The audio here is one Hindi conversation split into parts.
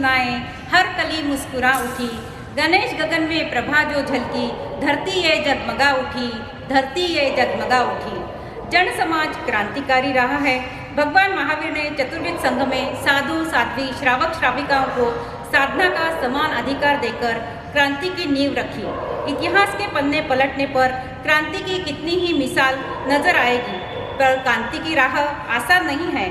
सुनाए, हर कली मुस्कुरा उठी। गणेश गगन में प्रभा जो झलकी, धरती ये जगमगा उठी, धरती ये जगमगा उठी। जन समाज क्रांतिकारी रहा है। भगवान महावीर ने चतुर्विद संघ में साधु साध्वी श्रावक श्राविकाओं को साधना का समान अधिकार देकर क्रांति की नींव रखी। इतिहास के पन्ने पलटने पर क्रांति की कितनी ही मिसाल नजर आएगी, पर क्रांति की राह आसान नहीं है।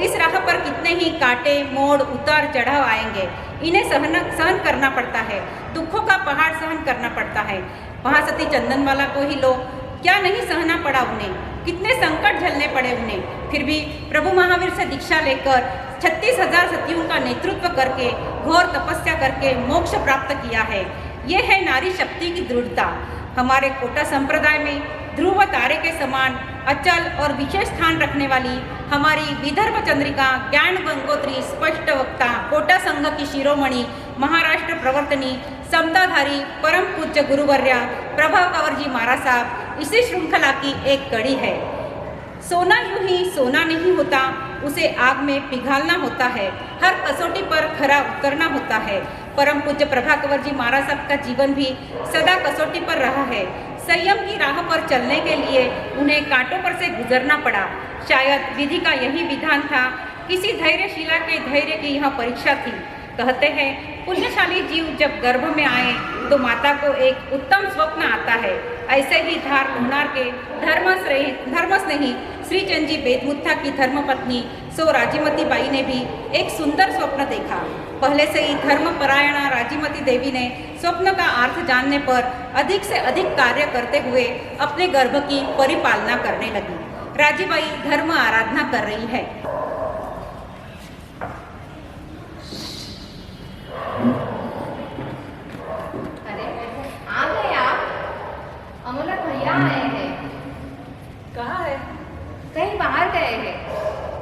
इस राह पर कितने ही कांटे, मोड़, उतार चढ़ाव आएंगे। इन्हें सहन करना पड़ता है, दुखों का पहाड़ सहन करना पड़ता है। महासती चंदनवाला को ही लो, क्या नहीं सहना पड़ा उन्हें, कितने संकट झेलने पड़े उन्हें। फिर भी प्रभु महावीर से दीक्षा लेकर 36,000 सतियों का नेतृत्व करके, घोर तपस्या करके मोक्ष प्राप्त किया है। ये है नारी शक्ति की दृढ़ता। हमारे कोटा संप्रदाय में ध्रुव तारे के समान अचल और विशेष स्थान रखने वाली हमारी विदर्भ चंद्रिका, ज्ञान गंगोत्री, स्पष्ट वक्ता, कोटा संघ की शिरोमणि, महाराष्ट्र प्रवर्तनी, समताधारी, परम पूज्य गुरुवर्या प्रभा कंवर जी महाराज साहब इसी श्रृंखला की एक कड़ी है। सोना यूं ही सोना नहीं होता, उसे आग में पिघालना होता है। हर कसौटी पर खरा उतरना होता है। परम पूज्य प्रभा कंवर जी महाराज साहब का जीवन भी सदा कसौटी पर रहा है। संयम की राह पर चलने के लिए उन्हें कांटों पर से गुजरना पड़ा। शायद विधि का यही विधान था। किसी धैर्यशिला के धैर्य की यह परीक्षा थी। कहते हैं पुण्यशाली जीव जब गर्भ में आए तो माता को एक उत्तम स्वप्न आता है। ऐसे ही धार लोनार के धर्मस्नेही श्रीचंद जी बेदमुत्था की धर्मपत्नी सो राजीमती बाई ने भी एक सुंदर स्वप्न देखा। पहले से ही धर्मपरायणा राजीमती देवी ने स्वप्न का अर्थ जानने पर अधिक से अधिक कार्य करते हुए अपने गर्भ की परिपालना करने लगी। राजीबाई धर्म आराधना कर रही है। आए हैं। कहाँ है? कहीं बाहर गए हैं।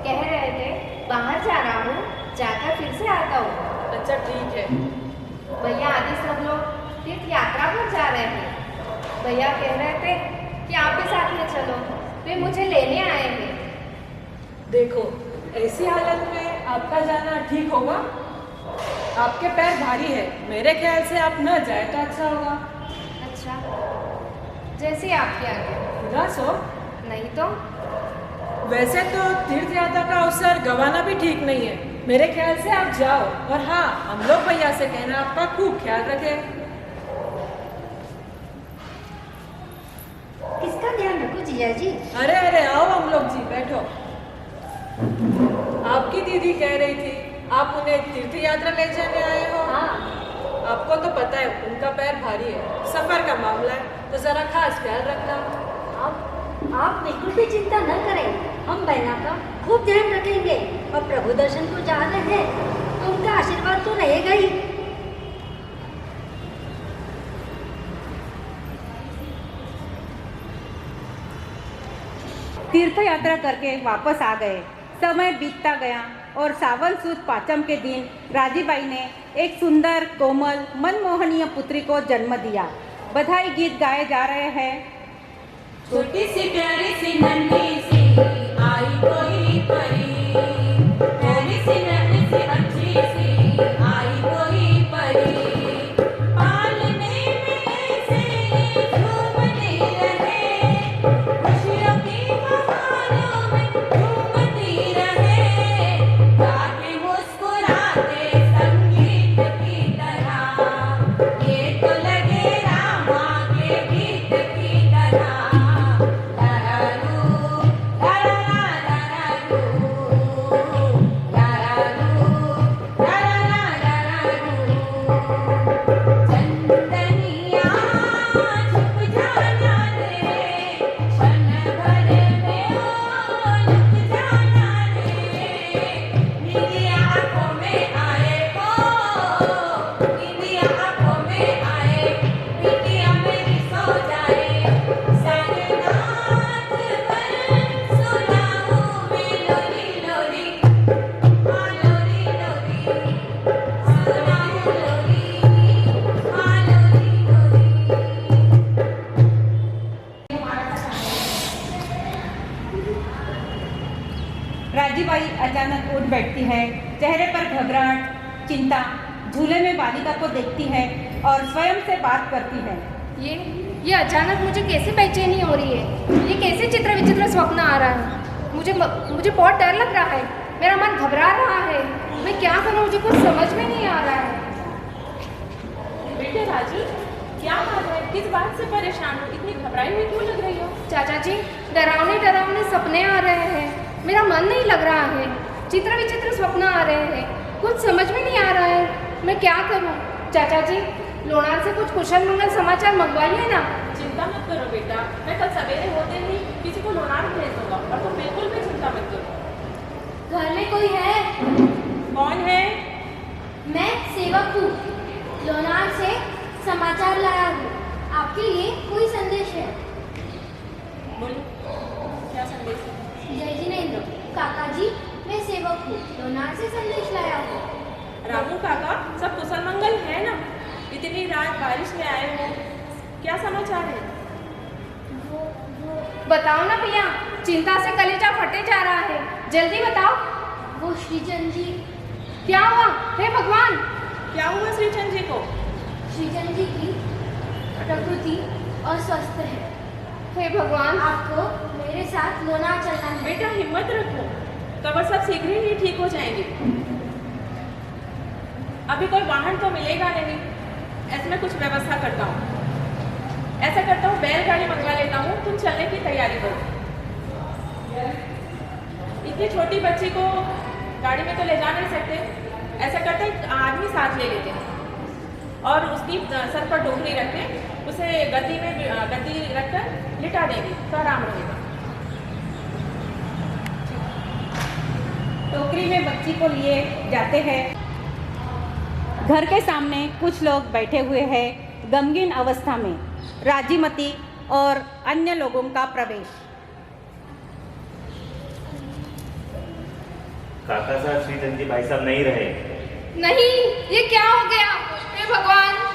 कह रहे थे बाहर जा रहा हूँ, जाकर फिर से आता हूँ। अच्छा ठीक है। भैया आदि सब लोग तीर्थ यात्रा पर जा रहे हैं। भैया कह रहे थे कि आप भी साथ में चलो, वे मुझे लेने आए हैं। देखो ऐसी हालत में आपका जाना ठीक होगा? आपके पैर भारी है, मेरे ख्याल से आप न जाए तो अच्छा होगा। अच्छा, जैसे आपकी आज्ञा। उदास हो? नहीं तो। वैसे तो तीर्थ यात्रा का अवसर गंवाना भी ठीक नहीं है। मेरे ख्याल से आप जाओ, और हाँ, हम लोग भैया से कहना आपका खूब ख्याल रखें। किसका ध्यान रखो जिया जी? अरे अरे आओ हम लोग जी, बैठो। आपकी दीदी कह रही थी आप उन्हें तीर्थ यात्रा ले जाने आए हो। हाँ। आपको तो पता है उनका पैर भारी है, सफर का मामला है, तो जरा खास ख्याल रखना। आप बिल्कुल भी चिंता न करें, हम बहना का खूब ध्यान रखेंगे। और प्रभु दर्शन को जा रहे हैं तो उनका आशीर्वाद तो रहेगा ही। तीर्थ यात्रा करके वापस आ गए। समय बीतता गया और सावन सुद पाचम के दिन राजीबाई ने एक सुंदर, कोमल, मनमोहनीय पुत्री को जन्म दिया। बधाई गीत गाए जा रहे हैं। छोटी सी प्यारी सी नन्ही सी आई कोई परी, प्यारी सी नन्ही सी अच्छी सी आई कोई परी। पालने में ऐसे झूमती रहे, खुशियों की बहारों में झूमती रहे, गाके मुस्कुराते संगीत की तरह, ये तो लगे रामा के गीत की तरह। राजीबाई अचानक उठ बैठती है। चेहरे पर घबराहट चिंता झूले में बालिका को देखती है और स्वयं से बात करती है। ये अचानक मुझे कैसे बेचैनी हो रही है? ये कैसे चित्र विचित्र स्वप्न आ रहा है? मुझे बहुत डर लग रहा है। मेरा मन घबरा रहा है। मैं क्या करूं? मुझे कुछ समझ में नहीं आ रहा है। बेटे राजू, क्या बात है? किस बात से परेशान हो? इतनी घबराई हुई क्यों लग रही हो? चाचा जी, डरावने डरावने सपने आ रहे हैं। मेरा मन नहीं लग रहा है। चित्र विचित्र स्वप्न आ रहे हैं। कुछ समझ में नहीं आ रहा है। मैं क्या करूं? चाचा जी, लोनार से कुछ कुशल मंगल समाचार मंगवाइए ना। चिंता मत करो बेटा, मैं कल सवेरे होते ही किसी को लोनार भेज दूंगा और तुम बिल्कुल भी चिंता मत करो। घर में कोई है? कौन है? मैं सेवक हूँ, लोनार से समाचार लाया हूँ। आपके लिए कोई संदेश है? बोलो, क्या संदेश है? जय जिनेंद्र काका जी, मैं सेवक हूँ, लोनार से संदेश लाया हूँ। रामू काका, सब कुशल मंगल है ना? इतनी रात बारिश में आए हो, क्या समाचार है? बताओ ना भैया, चिंता से कलेजा फटे जा रहा है। जल्दी बताओ। वो श्रीचंद जी। क्या हुआ? हे भगवान! क्या हुआ श्रीचंद जी को? श्रीचंद जी की प्रकृति अस्वस्थ है। हे भगवान! आपको मेरे साथ लोनार चलना है। बेटा हिम्मत रखो, कबर सब शीघ्र ही ठीक हो जाएंगे। अभी कोई वाहन तो मिलेगा नहीं, ऐसे में कुछ व्यवस्था करता हूँ। ऐसा करता हूँ, बैलगाड़ी मंगवा लेता हूँ, तुम चलने की तैयारी करो। इतनी छोटी बच्ची को गाड़ी में तो ले जा नहीं सकते। ऐसा करते हैं, आदमी साथ ले लेते हैं और उसकी सर पर टोकरी रख के उसे गद्दी रखकर लिटा देंगे तो आराम रहेगा। टोकरी में बच्ची को लिए जाते हैं। घर के सामने कुछ लोग बैठे हुए हैं, गमगीन अवस्था में। राजीमती और अन्य लोगों का प्रवेश। काका साहब श्रीचंद जी भाई साहब नहीं रहे। नहीं, ये क्या हो गया? हे भगवान!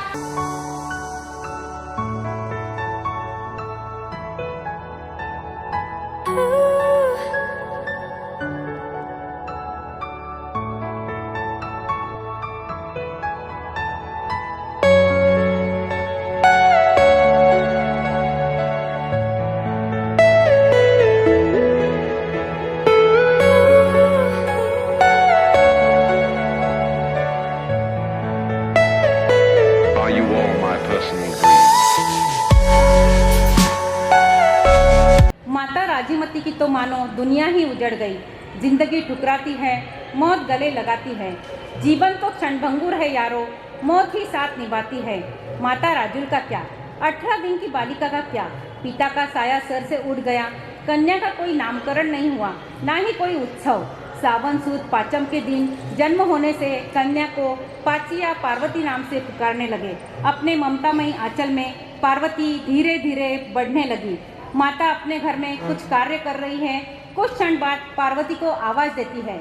Are you all my personal dreams? माता राजीमती की तो मानो दुनिया ही उजड़ गई। जिंदगी ठुकराती है, मौत गले लगाती है। जीवन तो क्षणभंगुर है यारो, मौत ही साथ निभाती है। माता राजुल का क्या, 18 दिन की बालिका का क्या? पिता का साया सर से उड़ गया। कन्या का कोई नामकरण नहीं हुआ, ना ही कोई उत्सव। सावन सुद पाचम के दिन जन्म होने से कन्या को पाचिया पार्वती नाम से पुकारने लगे। अपने ममतामयी आंचल में पार्वती धीरे धीरे बढ़ने लगी। माता अपने घर में कुछ कार्य कर रही है। कुछ क्षण बाद पार्वती को आवाज देती है।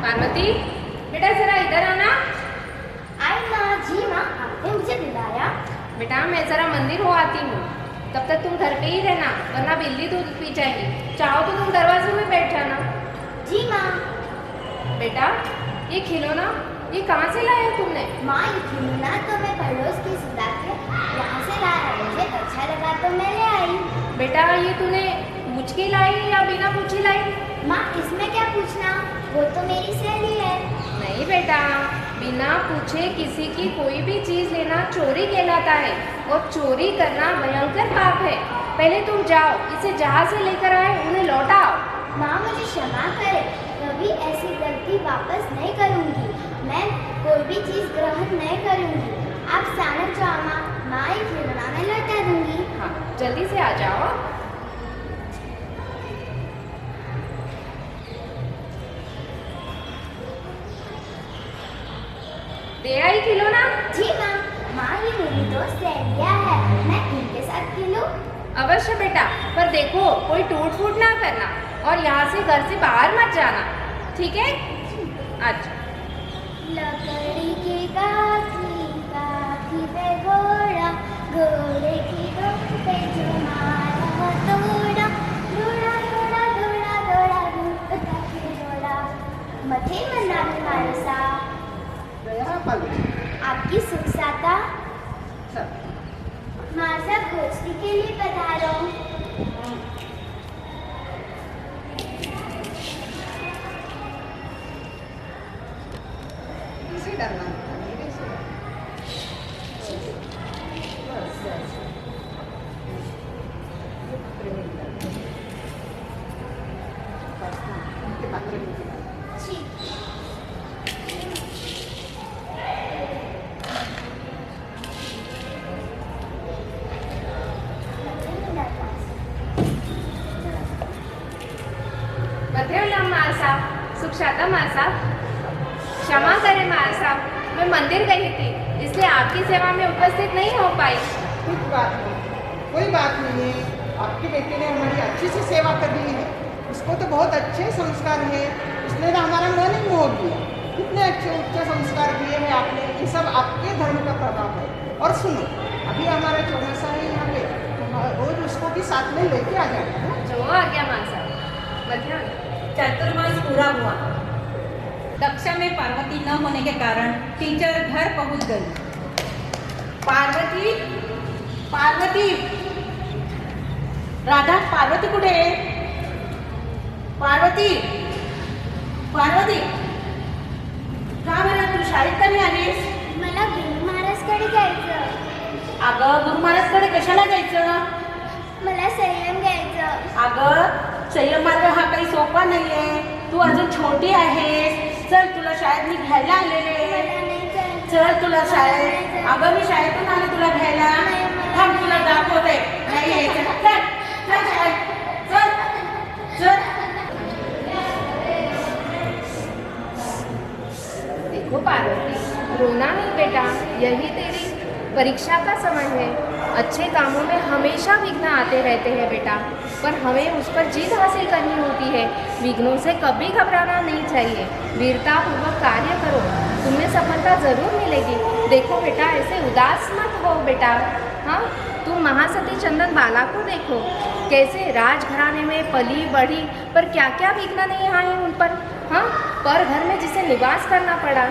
पार्वती, बेटा जरा इधर आना। आई माँ। जी माँ, आपने मुझे बुलाया? बेटा मैं जरा मंदिर हो आती हूँ, तब तक तुम घर पे ही रहना, वरना बिल्ली दूध पी जाएगी। चाहो तो तुम दरवाजे में बैठ जाना। जी माँ। बेटा ये खिलौना ये कहाँ से लाया तुमने? माँ, ये खिलौना तो मैं पड़ोस की सुधा के यहाँ से लाया। मुझे अच्छा लगा तो मैं ले आई। बेटा ये तूने मुझकी लाई या बिना पूछी लाई? माँ, इसमें क्या पूछना, वो तो मेरी सहेली है। नहीं बेटा, बिना पूछे किसी की कोई भी चीज़ लेना चोरी कहलाता है और चोरी करना भयंकर पाप है। पहले तुम जाओ, इसे जहाँ से लेकर आए उन्हें लौटाओ। माँ, मुझे क्षमा करे, कभी ऐसी गलती वापस नहीं करूँगी। मैं कोई भी चीज़ ग्रहण नहीं करूँगी। आप सानक जाओ माँ, माँ ये खिलौना मैं लौटा दूँगी। हाँ, जल्दी से आ जाओ। दे आई खिलौना? जी माँ। माँ, ये मेरी दोस्त सहेलिया है, मैं इनके साथ खेलूँ? अवश्य बेटा, पर देखो कोई टूट फूट ना करना और यहाँ से घर से बाहर मत जाना, ठीक है? अच्छा। लकड़ी की काठी काठी पे घोड़ा, घोड़े की डोक पे जो मारा तोड़ा, घोड़ा घोड़ा घोड़ा घोड़ा घोड़ा घोड़ा, मथे मना मध्यम नाम माल साहब, सुखशाता माल साहब। क्षमा करें माल साहब, मैं मंदिर गई थी, इसलिए आपकी सेवा में उपस्थित नहीं हो पाई। कोई बात नहीं है। आपके बेटे ने हमारी अच्छी सी सेवा कर ली है, उसको तो बहुत अच्छे संस्कार है, उसने तो हमारा मन ही मोह लिया। कितने अच्छे उच्च संस्कार दिए हैं आपने, ये सब आपके धर्म का प्रभाव है। और सुनो, अभी हमारा चौमासा है यहाँ पे, तो रोज उसको भी साथ में लेके आ जाना है। जो आ गया माल साहब। मध्यम चातुर्मास पूरा हुआ। कक्षा में पार्वती न होने के कारण टीचर घर पहुंच गई। पार्वती, पार्वती, राधा, पार्वती कुठे आहे? पार्वती, पार्वती, का बरं तू शाळेत का नाही आलीस? मला गुरु महाराजकडे जायचं. अगं गुरु महाराजकडे कशाला जायचं? मला संयम घ्यायचं. अगं संयम मार्ग हा काही सोपा नाहीये, तू अजून छोटी आहेस. चल तुला शाळेत मी घ्यायला आलेले. मला नाही जायचं. चल तुला शाळेत, अगं मी शाळेतून आले तुला घ्यायला. थांब तुला दाखवते. नाही यायचं. चल चल शाळेत, चल चल. देखो पार्वती, रोना नहीं बेटा, यही तेरी परीक्षा का समय है। अच्छे कामों में हमेशा विघ्न आते रहते हैं बेटा, पर हमें उस पर जीत हासिल करनी होती है। विघ्नों से कभी घबराना नहीं चाहिए। वीरतापूर्वक कार्य करो, तुम्हें सफलता ज़रूर मिलेगी। देखो बेटा, ऐसे उदास मत हो बेटा। हाँ, तुम महासती चंदन बाला को देखो, कैसे राजघराने में पली बढ़ी, पर क्या क्या विघ्न नहीं आए उन पर। हाँ, पर घर में जिसे निवास करना पड़ा।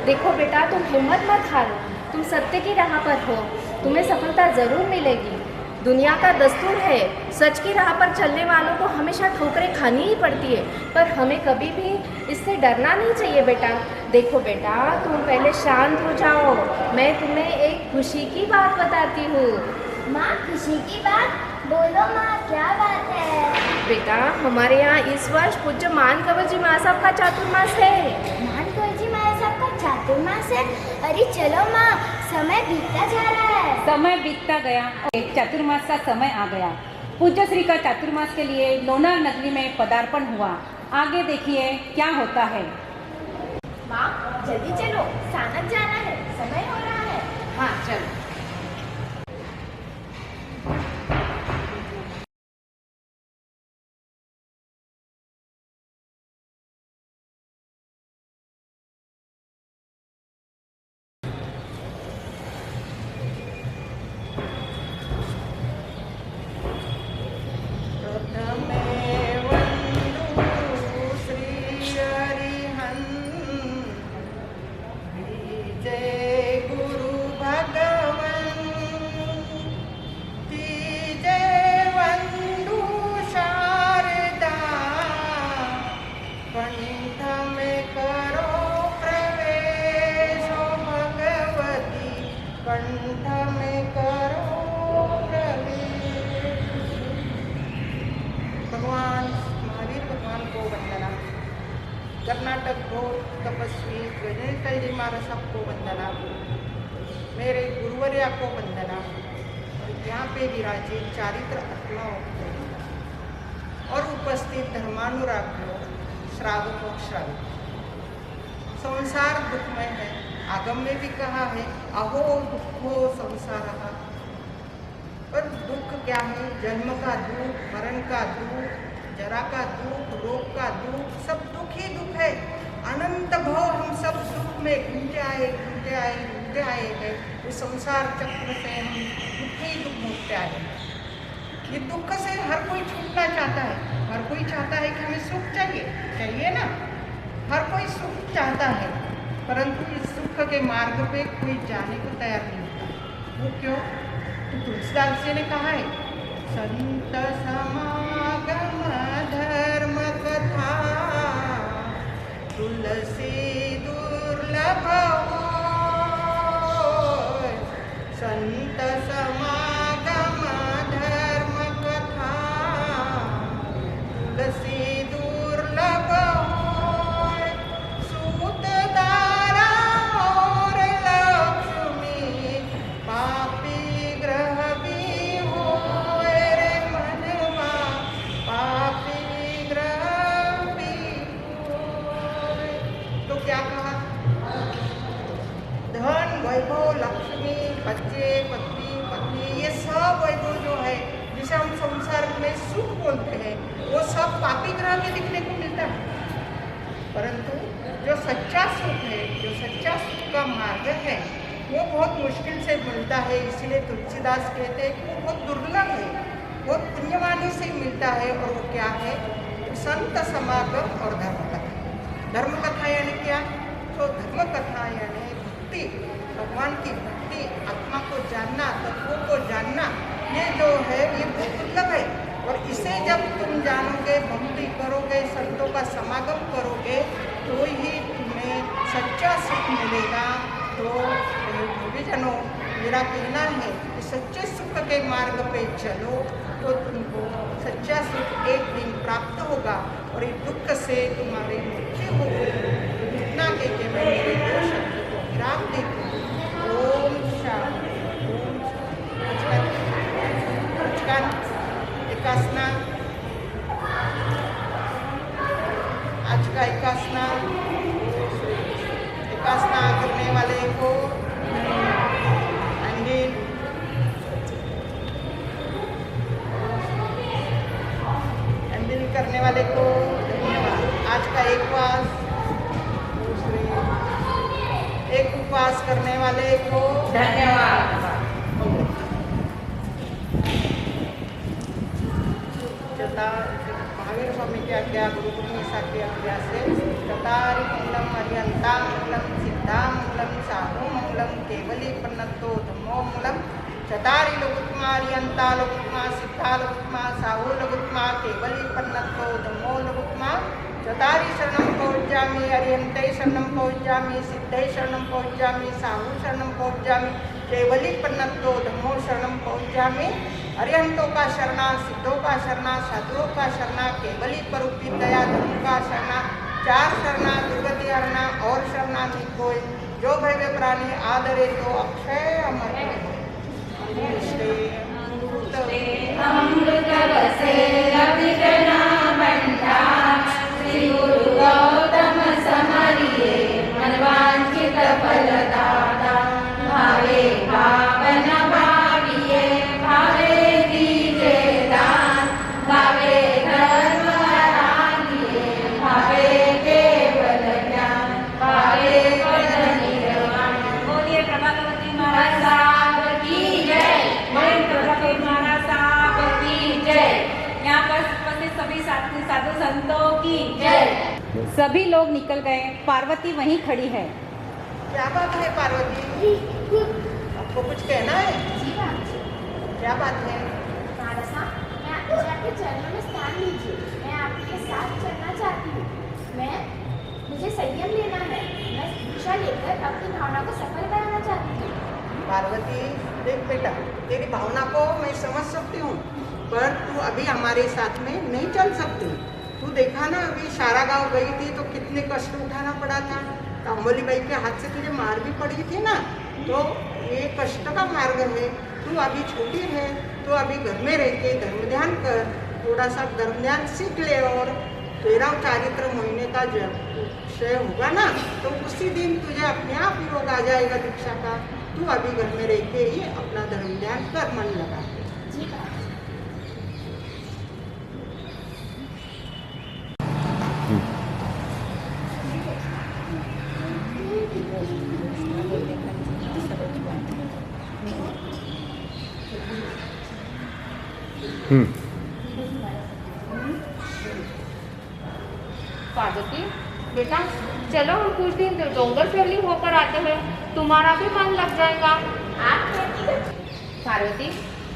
देखो बेटा, तुम हिम्मत मत हारो, तुम सत्य की राह पर हो, तुम्हें सफलता ज़रूर मिलेगी। दुनिया का दस्तूर है, सच की राह पर चलने वालों को हमेशा ठोकरें खानी ही पड़ती है, पर हमें कभी भी इससे डरना नहीं चाहिए बेटा। देखो बेटा, तुम पहले शांत हो जाओ, मैं तुम्हें एक खुशी की बात बताती हूँ। माँ, खुशी की बात? बोलो माँ, क्या बात है? बेटा, हमारे यहाँ इस वर्ष पूज्य मानकवर जी माँ साहब का चातुर्मास है। मानकवर जी माँ साहब का चातुर्मास है? अरे चलो माँ, समय बीतता जा रहा है। समय बीतता गया, चातुर्मास का समय आ गया। पूज्य श्री का चातुर्मास के लिए लोनार नगरी में पदार्पण हुआ। आगे देखिए क्या होता है। माँ, जल्दी चलो, सानक जाना है, समय हो रहा है। हाँ चलो। कर्नाटक घोर तपस्वी गणेश महाराज को वंदना, मेरे गुरुवर्या को वंदना, और यहाँ पे विराजे चारित्र आत्माओं को और उपस्थित धर्मानुरागियों, श्रावकों, श्राविक। संसार दुखमय है, आगम में भी कहा है अहो दुखो संसार। पर दुख क्या है? जन्म का दुख, मरण का दुख, जरा का दुख, रोग का दुख, सब दुख ही दुख है। अनंत भव हम सब दुख में घूमते आए हैं। इस संसार चक्र से हम दुख ही दुख भोगते आए हैं। ये दुख से हर कोई छूटना चाहता है, हर कोई चाहता है कि हमें सुख चाहिए ना, हर कोई सुख चाहता है, परंतु इस सुख के मार्ग पे कोई जाने को तैयार नहीं होता। वो क्यों? तो तुलसीदास जी ने कहा है, संत समागम धर्म कथा तुलसी दुर्लभ होय। संत समागम धर्म कथा तुलसी दुर्लभ होय। सूत दारा और लक्ष्मी पापी ग्रह भी होय रे मनवा, पापी ग्रह भी सुख है वो सब पापी ग्रह में दिखने को मिलता है। परंतु जो सच्चा सुख है, जो सच्चा सुख का मार्ग है, वो बहुत मुश्किल से मिलता है। इसीलिए तुलसीदास कहते हैं कि वो बहुत दुर्लभ है, बहुत पुण्यवानी से मिलता है। और वो क्या है? संत समागम और धर्म कथा। धर्म कथा यानी क्या? तो धर्म कथा यानी भक्ति, भगवान की भक्ति, आत्मा को जानना, तत्वों को जानना, ये जो है ये बहुत दुर्लभ है। और इसे जब तुम जानोगे, भक्ति करोगे, संतों का समागम करोगे, तो ही तुम्हें सच्चा सुख मिलेगा। तो भक्तजनों, मेरा कहना है कि सच्चे सुख के मार्ग पे चलो तो तुमको सच्चा सुख एक दिन प्राप्त होगा और ये दुख से तुम्हारे मुक्ति होगी। तो इतना कह के मैं मेरे दो शब्द को विराम देती हूँ। ओम शांति। ओम एकासना, आज का एकासना करने वाले को अंगिल, करने वाले को धन्यवाद। आज का एक उपवास करने वाले को धन्यवाद। महावीर स्वामी क्या क्या गुरुकुल साथी अभ्यास है। चतारि मंगलम अर्यंता मंगलम सिद्धा मंगलम साधु मंगलम केवली पन्नतो धम्मो मंगलम। चतारि लघुत्मा अर्यंता लघुत्मा सिद्धा लघुत्मा साहु लघुत्मा केवली पन्नतो धम्मो लघुत्मा। चतारि शरणं पौज्यामि अर्यन्ते शरणं पौज्यामि सिद्धे शरणं पौज्यामि साहु शरणं पौज्यामि केवली पन्नतो धम्मो शरणं पौज्यामि। अर्यंतों का शरणा, सिद्धों का शरणा, साधुओं का शरणा, केवली परूपी दया धर्म का शरणा, चार शरणा दुर्गति हरणा और शरणा निकोय। जो भव्य प्राणी आदरे तो अक्षय अमर अमृत बसे अभिगना बंटा श्री गुरु गौतम समरिये मनवांछित फलदाता। भावे भावन भाविये भावे दीजे दान, भावे धर्म आराधिये भावे केवल ज्ञान, भावे पद निर्वाण। बोलिए प्रभावती महाराज साहब की जय। महाराज साहब की जय। यहाँ पर उपस्थित सभी साधु संतों की जय। सभी लोग निकल गए, पार्वती वहीं खड़ी है। क्या बात है पार्वती? आपको कुछ कहना है? जी बात। क्या बात है? महाराज साहब, मैं मुझे आपके चरणों में स्थान लीजिए। मैं आपके साथ चलना चाहती हूँ। मुझे संयम लेना है। मैं दीक्षा लेकर अपनी भावना को सफल बनाना चाहती हूँ। पार्वती देख बेटा, तेरी भावना को मैं समझ सकती हूँ, पर तू अभी हमारे साथ में नहीं चल सकती। तू देखा ना, अभी सारा गांव गई थी तो कितने कष्ट उठाना पड़ा था। तो अम्बोली बाई के हाथ से तुझे मार भी पड़ी थी ना। तो ये कष्ट का मार्ग है। तू अभी छोटी है, तो अभी घर में रह के धर्म ध्यान कर, थोड़ा सा धर्म ध्यान सीख ले। और 13 चारित्र महीने का जब क्षय होगा ना, तो उसी दिन तुझे अपने आप ही रोग आ जाएगा दीक्षा का। तू अभी घर में रह के ही अपना धर्म ध्यान कर, मन लगा। जी बात। पार्वती बेटा, चलो हम कुछ दिन डोंगर ट्रेवलिंग होकर आते हैं, तुम्हारा भी मन लग जाएगा। आप कहती हो? पार्वती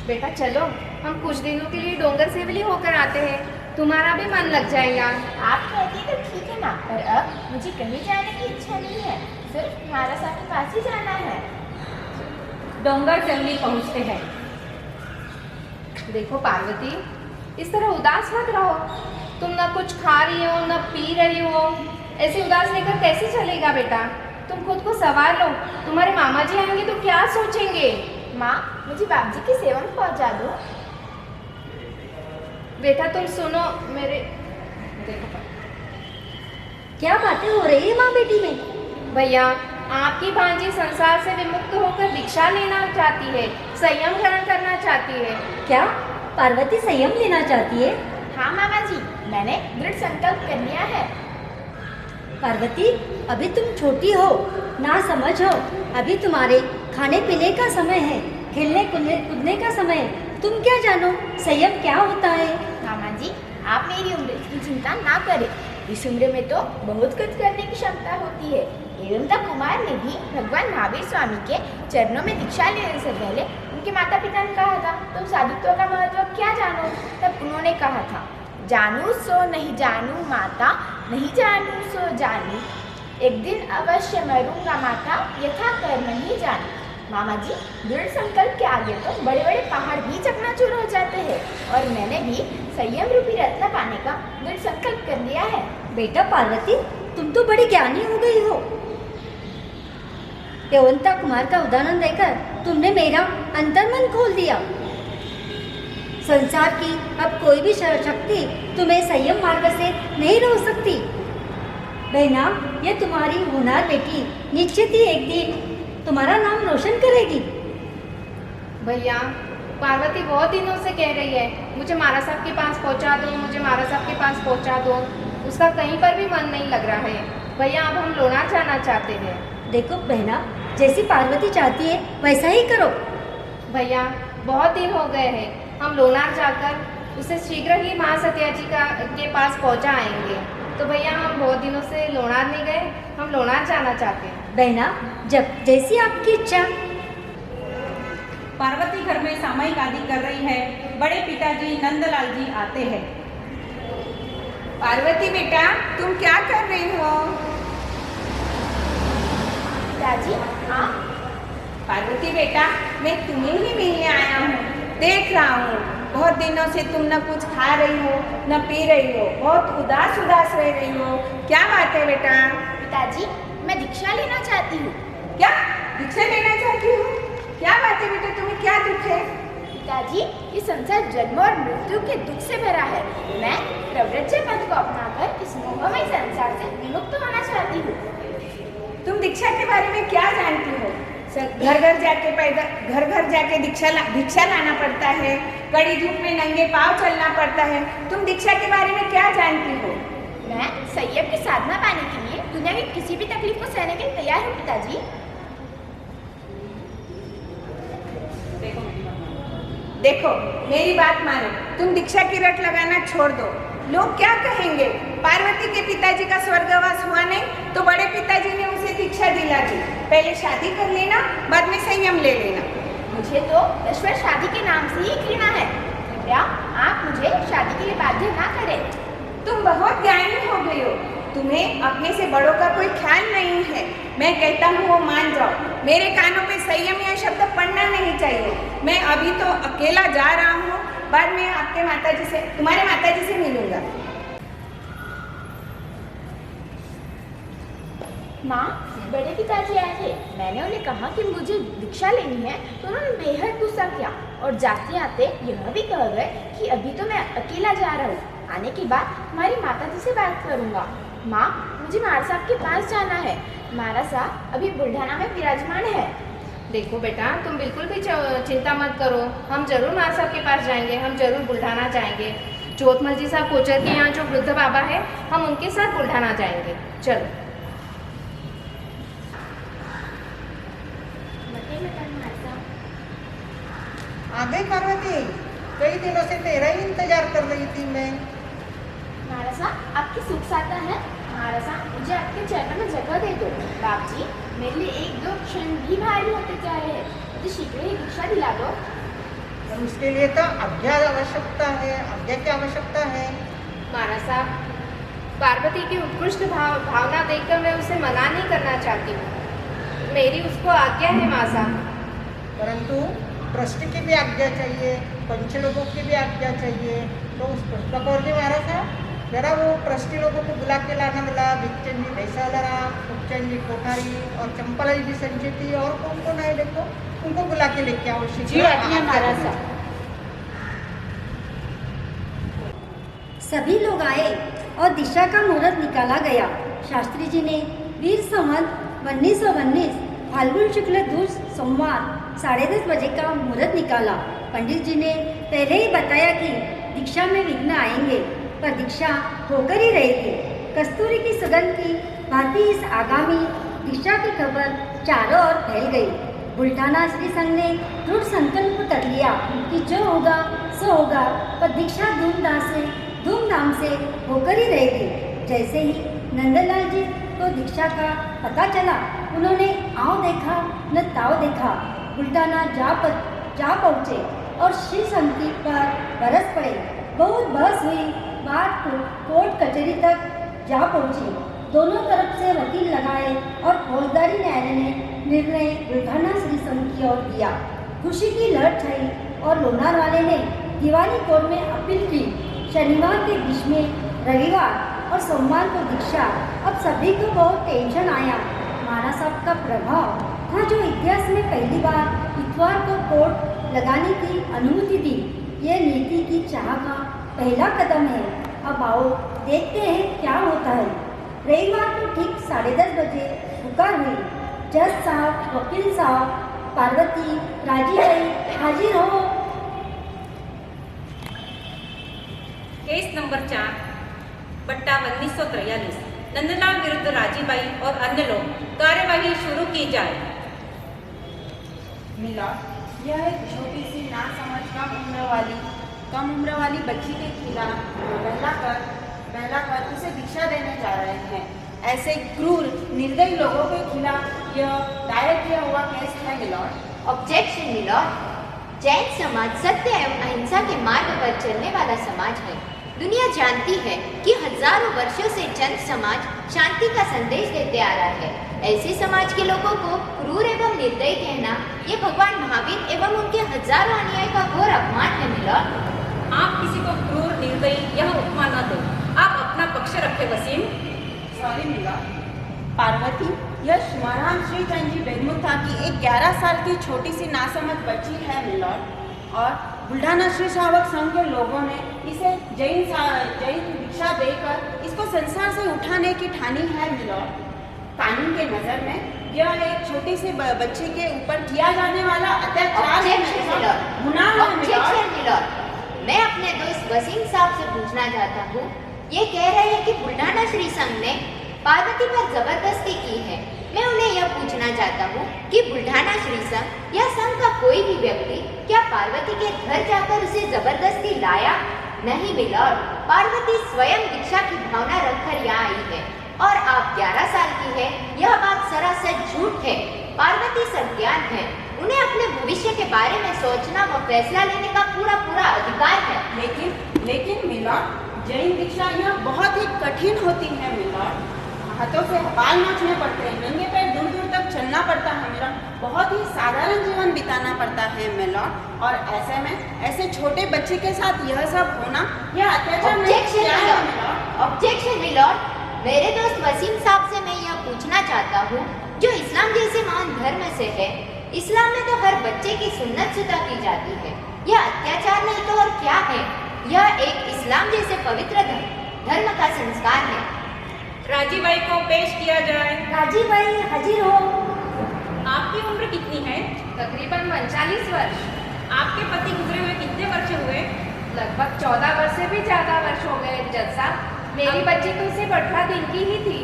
बेटा चलो, हम कुछ दिनों के लिए डोंगर ट्रेवलिंग होकर आते हैं, तुम्हारा भी मन लग जाएगा। आप कहती तो ठीक है ना, पर अब मुझे कहीं जाने की इच्छा नहीं है। सिर्फ महाराज साहब के पास ही जाना है। डोंगर जंगली पहुँचते हैं। देखो पार्वती, इस तरह उदास मत रहो। तुम ना कुछ खा रही हो ना पी रही हो, ऐसे उदास लेकर कैसे चलेगा बेटा? तुम खुद को संवार लो, तुम्हारे मामा जी आएंगे तो क्या सोचेंगे? माँ, मुझे बाप जी की सेवा में पहुँचा दो। बेटा तुम सुनो मेरे। देखो क्या बातें हो रही है माँ बेटी में? भैया, आपकी भांजी संसार से विमुक्त होकर दीक्षा लेना चाहती है, संयम ग्रहण करना चाहती है। क्या पार्वती संयम लेना चाहती है? हाँ मामा जी, मैंने दृढ़ संकल्प कर लिया है। पार्वती, अभी तुम छोटी हो, ना समझ हो। अभी तुम्हारे खाने पीने का समय है, खेलने कूदने का समय है। तुम क्या जानो संयम क्या होता है? मामा जी, आप मेरी उम्र की चिंता ना करें। इस उम्र में तो बहुत कुछ करने की क्षमता होती है। एवं तक कुमार ने भी भगवान महावीर स्वामी के चरणों में दीक्षा लेने से पहले उनके माता पिता ने कहा था, तुम साधुत्व का महत्व क्या जानो? तब उन्होंने कहा था, जानू सो नहीं जानू माता, नहीं जानू सो जानू, एक दिन अवश्य मरूंगा माता, यथा कर्म ही जानू। मामा जी, दृढ़ संकल्प के आगे तो बड़े बड़े पहाड़ भी चकनाचूर हो जाते हैं। और मैंने भी संयम रूपी रत्न पाने का दृढ़ संकल्प कर लिया है। बेटा पार्वती, तुम तो बड़ी ज्ञानी हो गई हो। देवंता कुमार का उदाहरण देकर तुमने मेरा अंतर्मन खोल दिया। संसार की अब कोई भी शक्ति तुम्हें संयम मार्ग से नहीं रोक सकती। बहना, ये तुम्हारी होनहार बेटी निश्चित ही एक दिन तुम्हारा नाम रोशन करेगी। भैया, पार्वती बहुत दिनों से कह रही है मुझे महाराज साहब के पास पहुंचा दो, मुझे महाराज साहब के पास पहुंचा दो। उसका कहीं पर भी मन नहीं लग रहा है। भैया, अब हम लोनार जाना चाहते हैं। देखो बहना, जैसी पार्वती चाहती है वैसा ही करो। भैया, बहुत दिन हो गए हैं, हम लोनार जाकर उसे शीघ्र ही माँ सत्या जी के पास पहुंचा आएंगे। तो भैया, हम बहुत दिनों से लोनार नहीं गए, हम लोनार जाना चाहते हैं। बहना, जब जैसी आपकी इच्छा। पार्वती घर में सामयिक आदि कर रही है। बड़े पिताजी नंदलाल जी आते हैं। पार्वती बेटा, तुम क्या कर रही हो? पिताजी, हाँ? पार्वती बेटा, मैं तुम्हें ही मिलने आया हूँ। देख रहा हूँ बहुत दिनों से तुम न कुछ खा रही हो न पी रही हो, बहुत उदास उदास रह रही हो। क्या बात है बेटा? पिताजी, मैं दीक्षा लेना चाहती हूँ। क्या दीक्षा लेना चाहती हो? क्या बात है बेटा, तुम्हें क्या दुख है? पिताजी, ये संसार जन्म और मृत्यु के दुख से भरा है। मैं प्रव्रज्य पथ को अपनाकर इस मोहमय संसार से विमुक्त होना चाहती हूँ। तुम दीक्षा के बारे में क्या जानती हो? घर घर जाके भिक्षा लाना पड़ता है, कड़ी धूप में नंगे पांव चलना पड़ता है। तुम दीक्षा के बारे में क्या जानती हो? मैं संयम की साधना पाने के लिए दुनिया की किसी भी तकलीफ को सहने के लिए तैयार हूँ पिताजी। देखो मेरी बात मानो, तुम दीक्षा की रट लगाना छोड़ दो। लोग क्या कहेंगे? पार्वती के पिताजी का स्वर्गवास हुआ नहीं तो बड़े पिताजी ने उसे दीक्षा दिला दी। पहले शादी कर लेना, बाद में संयम ले लेना। मुझे तो ईश्वर शादी के नाम से ही घृणा है। कृपया आप मुझे शादी के लिए बाध्य ना करें। तुम बहुत ज्ञानी हो गई हो, तुम्हें अपने से बड़ों का कोई ख्याल नहीं है। मैं कहता हूँ वो मान जाओ। मेरे कानों पे संयम या शब्द पढ़ना नहीं चाहिए। मैं अभी तो अकेला जा रहा हूँ, बाद में आपके माताजी से, तुम्हारे माताजी से मिलूंगा। माँ, बड़े पिताजी आए थे। मैंने उन्हें कहा कि मुझे दीक्षा लेनी है तो उन्होंने बेहद गुस्सा किया और जाते आते यह भी कह गए कि अभी तो मैं अकेला जा रहा हूँ, आने के बाद हमारी माताजी से बात करूँगा। माँ, मुझे महाराज साहब के पास जाना है। महाराज साहब अभी बुल्ढाना में विराजमान है। देखो बेटा, तुम बिल्कुल भी चिंता मत करो, हम जरूर महाराज साहब के पास जाएंगे, हम जरूर बुल्ढाना जाएंगे। जोतमल जी साहब कोचर के यहाँ जो वृद्ध बाबा है, हम उनके साथ बुल्ढाना जाएंगे। चलो। आ गई पार्वती, कई दिनों से तेरा ही इंतजार कर रही थी मैं। महाराज साहब आपकी सुख साधा है। महाराज साहब मुझे आपके चरणों में जगह दे दो। बाप जी, मेरे लिए एक दो क्षण भी भारी होते जा रहे हैं, मुझे शीघ्र ही दीक्षा दिला दो। और उसके लिए तो आज्ञा आवश्यकता है, आज्ञा की आवश्यकता है। महाराज साहब, पार्वती की उत्कृष्ट भावना देखकर मैं उसे मना नहीं करना चाहती हूँ। मेरी उसको आज्ञा है माँ साहब। परंतु ट्रस्ट की भी आज्ञा चाहिए, पंच लोगों की भी आज्ञा चाहिए। तो उस पुस्तकों जी महाराज साहब जरा वो ट्रस्टी लोगों को बुला के लाना बोला। भिक्षन जी भैसालरा, उपचंद जी कोठारी और चंपला जी संचिति और कौन कौन है देखो, उनको बुला के लेके आओ। जी आज्ञा महाराज साहब। सभी लोग आए और दीक्षा का मुहूर्त निकाला गया। शास्त्री जी ने वीर संवत 1919 फाल्गुन शुक्ल दूज सोमवार 10:30 बजे का मुहूर्त निकाला। पंडित जी ने पहले ही बताया कि दीक्षा में विघ्न आएंगे, पर दीक्षा होकर ही रहेगी। कस्तूरी की सुगंध की भांति इस आगामी दीक्षा की खबर चारों ओर फैल गई। बुल्ढाना श्री संघ ने दृढ़ संकल्प कर लिया कि जो होगा सो होगा, पर दीक्षा धूमधाम से होकर ही रहेगी। जैसे ही नंदलाल जी को दीक्षा का पता चला, उन्होंने आओ देखा न ताव देखा, बुल्ढाना जा पहुँचे और श्री संघ पर बरस पड़े। बहुत बहस हुई, बात कोर्ट कचहरी तक जा पहुँची। दोनों तरफ से वकील लगाए और फौजदारी न्यायालय ने निर्णय बुल्ढाना श्री संघ की ओर दिया। खुशी की लहर छाई और लोनार वाले ने दीवानी कोर्ट में अपील की। शनिवार के बीच में रविवार और सोमवार को दीक्षा। अब सभी को बहुत टेंशन आया। महाराज साहब का प्रभाव था जो इतिहास में पहली बार इतवार को कोर्ट लगाने की अनुमति दी। यह नीति की चाह का पहला कदम है। अब आओ देखते हैं क्या होता है। रविवार को ठीक 10:30 बजे पुकार हुई। जज साहब, वकील साहब, पार्वती, राजी भाई हाजिर हो। केस नंबर 4 बट्टा 1943 नंदलाल विरुद्ध राजीबाई और अन्य लोग। कार्यवाही शुरू की जाए। मिलॉर्ड, यह एक छोटी सी नासमझ कम उम्र वाली बच्ची के खिलाफ बहलाकर उसे दीक्षा देने जा रहे हैं। ऐसे क्रूर निर्दयी लोगों के खिलाफ यह दायर किया हुआ केस है मिलॉर्ड। Objection milord. जैन समाज सत्य एवं अहिंसा के मार्ग पर चलने वाला समाज है। दुनिया जानती है कि हजारों वर्षों से जैन समाज शांति का संदेश देते आ रहा है। ऐसे समाज के लोगों को क्रूर एवं निर्दयी कहना ये भगवान महावीर एवं उनके हजारों अनुयायी का घोर अपमान है मिलॉर्ड। आप किसी को क्रूर निर्दयी यह उपमा न दो। आप अपना पक्ष रखे वसीम। Sorry milord. पार्वती, यह महाराज श्री चंद बेगमुथा की एक 11 साल की छोटी सी नासमझ बच्ची है मिलॉर्ड, और बुल्ढाना श्री श्रावक संघ के लोगों ने इसे जैन दीक्षा देकर इसको संसार से उठाने की ठानी है मिलॉर्ड। कानून के नजर में यह एक छोटी सी बच्ची के ऊपर किया जाने वाला अत्याचार है मिलॉर्ड। मैं अपने दोस्त वसीम साहब से पूछना चाहता हूँ, ये कह रहे हैं कि बुल्ढाना श्री संघ ने पार्वती पर जबरदस्ती की है। मैं उन्हें यह पूछना चाहता हूँ कि बुल्ढाना श्री संघ या संघ का कोई भी व्यक्ति क्या पार्वती के घर जाकर उसे जबरदस्ती लाया? नहीं मिलॉर्ड, पार्वती स्वयं दीक्षा की भावना रखकर यहाँ आई है और आप 11 साल की है। यह बात सरासर झूठ है। पार्वती सज्ञान है, उन्हें अपने भविष्य के बारे में सोचना व फैसला लेने का पूरा अधिकार है। लेकिन मिलॉर्ड, जैन दीक्षा यह बहुत ही कठिन होती है मिलॉर्ड। हाथों से बाल नोचने पड़ते हैं, नंगे पैर दूर दूर तक चलना पड़ता है मिलॉर्ड। बहुत ही साधारण जीवन बिताना पड़ता है मिलॉर्ड, और ऐसे में ऐसे छोटे बच्चे के साथ यह सब होना, यह अत्याचार नहीं है मिलॉर्ड। Objection milord. मेरे दोस्त वसीम साहब से मैं यह पूछना चाहता हूँ, जो इस्लाम जैसे महान धर्म से है, इस्लाम में तो हर बच्चे की सुन्नत जुदा की जाती है। यह अत्याचार नहीं तो और क्या है? यह एक इस्लाम जैसे पवित्र धर्म का संस्कार है। राजीबाई को पेश किया जाए। राजीबाई हाजिर हो। आपकी उम्र कितनी है? तकरीबन 39 वर्ष। आपके पति गुजरे हुए कितने वर्ष हुए? लगभग 14 वर्ष से भी ज़्यादा वर्ष हो गए जज साहब। मेरी बच्ची तो सिर्फ 18 दिन की ही थी।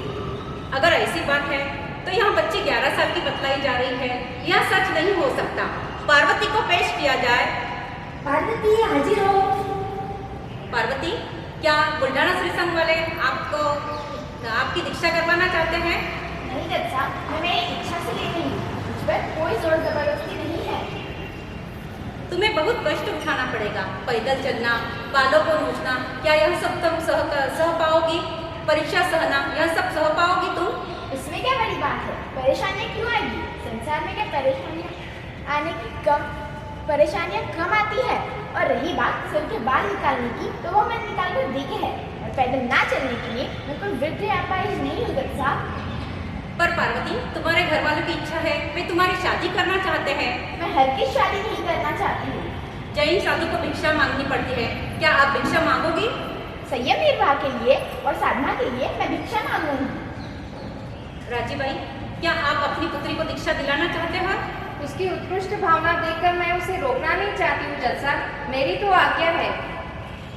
अगर ऐसी बात है तो यहाँ बच्ची 11 साल की बतलाई जा रही है। यह सच नहीं हो सकता। पार्वती को पेश किया जाए। पार्वती हाजिर हो। पार्वती, क्या बुल्ढाना श्री संघ वाले आपकी दीक्षा करवाना चाहते हैं? नहीं जज साहब, मैं मेरी इच्छा से ले रही हूँ। मुझ पर कोई जोर जबरदस्ती नहीं है। तुम्हें बहुत कष्ट उठाना पड़ेगा। पैदल चलना, बालों को नोचना, क्या यह सब तुम सह पाओगी? परीक्षा सहना, यह सब सह पाओगी तुम? इसमें क्या बड़ी बात है? परेशानियाँ क्यों आएगी? संसार में क्या परेशानियाँ कम आती है। और रही बात सिर के बाल निकालने की, तो वो मैंने निकाल कर देखे है। और पैदल ना चलने के लिए मैं कोई वृद्ध या अपाहिज नहीं हूँ जज साहब। पर पार्वती, तुम्हारे घर वालों की इच्छा है, वे तुम्हारी शादी करना चाहते हैं। मैं हर की शादी नहीं करना चाहती हूँ। जैन साधु को भिक्षा मांगनी पड़ती है, क्या आप भिक्षा मांगोगी? संयम निर्वाह के लिए और साधना के लिए मैं भिक्षा मांगूंगी। राजीबाई, क्या आप अपनी पुत्री को दीक्षा दिलाना चाहते हो? उसकी उत्कृष्ट भावना देखकर मैं उसे रोकना नहीं चाहती हूँ जज साहब। मेरी तो आज्ञा है।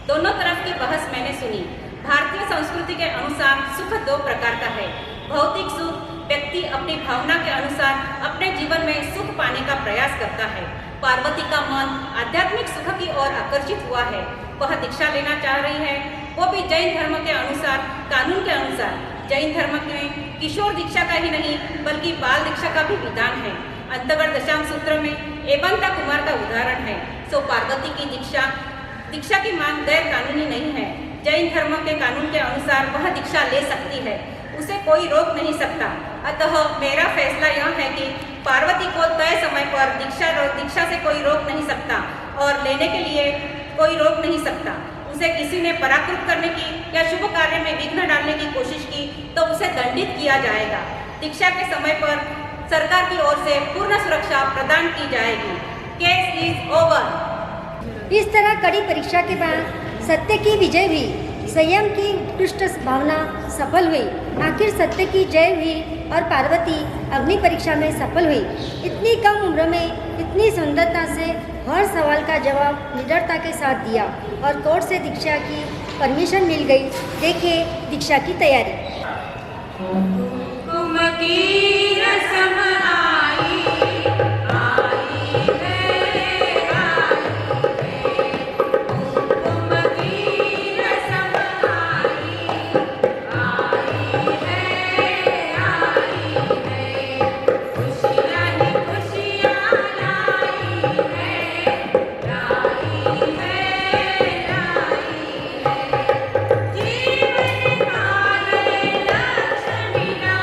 दोनों तरफ की बहस मैंने सुनी। भारतीय संस्कृति के अनुसार सुख दो प्रकार का है। भौतिक सुख, व्यक्ति अपनी भावना के अनुसार अपने जीवन में सुख पाने का प्रयास करता है। पार्वती का मन आध्यात्मिक सुख की ओर आकर्षित हुआ है। वह दीक्षा लेना चाह रही है, वो भी जैन धर्म के अनुसार, कानून के अनुसार। जैन धर्म में किशोर दीक्षा का ही नहीं बल्कि बाल दीक्षा का भी विधान है। अंतगढ़ दशाम सूत्र में एबंता कुमार का उदाहरण है। सो पार्वती की दीक्षा की मांग गैर कानूनी नहीं है। जैन धर्म के कानून के अनुसार वह दीक्षा ले सकती है, उसे कोई रोक नहीं सकता। अतः मेरा फैसला यह है कि पार्वती को तय समय पर दीक्षा से कोई रोक नहीं सकता और लेने के लिए कोई रोक नहीं सकता। उसे किसी ने पराकृत करने की या शुभ कार्य में विघ्न डालने की कोशिश की तो उसे दंडित किया जाएगा। दीक्षा के समय पर सरकार की ओर से पूर्ण सुरक्षा प्रदान की जाएगी। Case is over. इस तरह कड़ी परीक्षा के बाद सत्य की विजय हुई, संयम की उत्कृष्ट भावना सफल हुई। आखिर सत्य की जय हुई और पार्वती अग्नि परीक्षा में सफल हुई। इतनी कम उम्र में इतनी सुंदरता से हर सवाल का जवाब निडरता के साथ दिया और कोर्ट से दीक्षा की परमिशन मिल गई। देखिए दीक्षा की तैयारी। जीवन काल लक्ष्मी ना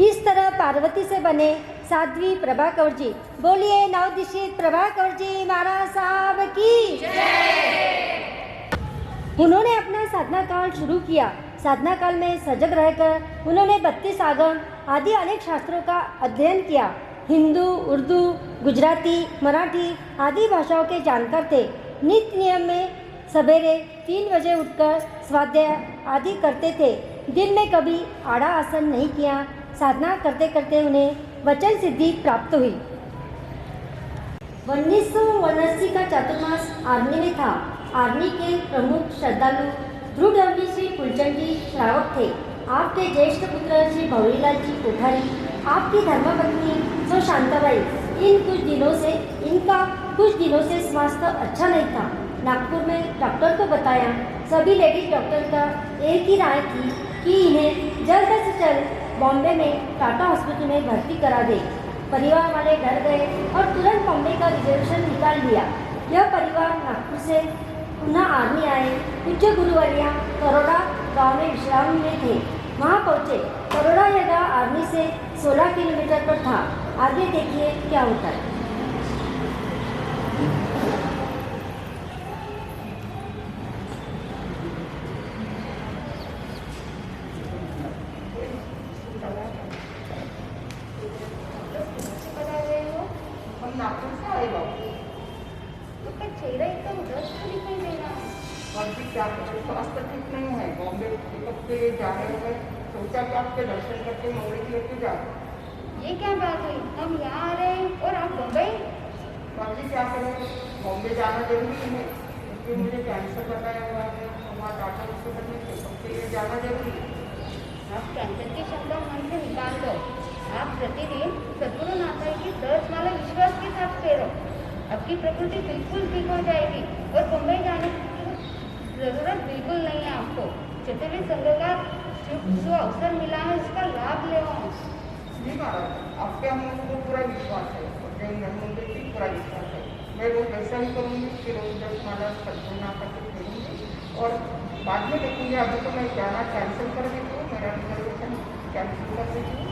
इस तरह पार्वती से बने साध्वी प्रभाकर जी। बोलिए नवदिशित प्रभाकर जी महाराज साहब की उन्होंने अपना साधना काल शुरू किया। साधना काल में सजग रहकर उन्होंने 32 आगम आदि अनेक शास्त्रों का अध्ययन किया। हिंदू, उर्दू, गुजराती, मराठी आदि भाषाओं के जानकार थे। नित्य नियम में सवेरे 3 बजे उठकर स्वाध्याय आदि करते थे। दिन में कभी आड़ा आसन नहीं किया। साधना करते करते उन्हें वचन सिद्धि प्राप्त हुई। 1979 का चातुर्मास आर्मी में था। आर्मी के प्रमुख श्रद्धालु ध्रुवधर्मी श्री फुलचंद जी श्रावक थे। आपके ज्येष्ठ पुत्र श्री भौरीलाल जी कोठारी, आपकी धर्मपत्नी सो शांताबाई, इनका कुछ दिनों से स्वास्थ्य अच्छा नहीं था। नागपुर में डॉक्टर को बताया। सभी लेडीज डॉक्टर का एक ही राय थी कि इन्हें जल्द से जल्द बॉम्बे में टाटा हॉस्पिटल में भर्ती करा दे। परिवार वाले डर गए और तुरंत बॉम्बे का रिजर्वेशन निकाल लिया। यह परिवार नागपुर से पुनः आर्मी आए। पूज्य गुरुवर्या करोड़ा गांव में विश्राम में थे। वहां पहुंचे। करोड़ा यह गांव आर्मी से 16 किलोमीटर पर था। आगे देखिए क्या होता है। हम नागपुर से आए बाबू। आपका चेहरा एकदम उदास तो दिखाई दे रहा है। और भी क्या करें, स्वास्थ्य ठीक नहीं है। बॉम्बे पिकअप के लिए जा रहे हैं। सोचा कि आपके दर्शन करके मंगली लेके जाओ। ये क्या बात हुई? हम यहाँ आ रहे हैं और आप बम्बई? बाबू क्या करें, बॉम्बे जाना जरूरी है। इसलिए मुझे कैंसर बताया हुआ है। वहाँ टाटा हॉस्पिटल में चेकअप के लिए जाना जरूरी है। आप कैंसर के शब्द मन से निकाल दो। आप प्रतिदिन सद्गुरु नाथा की 10 माला विश्वास के साथ फेरो। आपकी प्रकृति बिल्कुल ठीक हो जाएगी और मुंबई जाने की जरूरत बिल्कुल नहीं है आपको। चतुर्वेद संघ का जो अवसर मिला है उसका लाभ ले। जी महाराज, आपके हम लोगों को पूरा विश्वास है। जैन धर्म मंदिर की पूरा विश्वास है। मैं रोज ऐसा ही करूँगी कि रोज 10 माला सद्गुरु नाथा को फेरूँगी और बाद में देखूँगी। अभी तो मैं जाना कैंसिल कर देती हूँ। मेरा रिजर्वेशन कैंसिल कर देती हूँ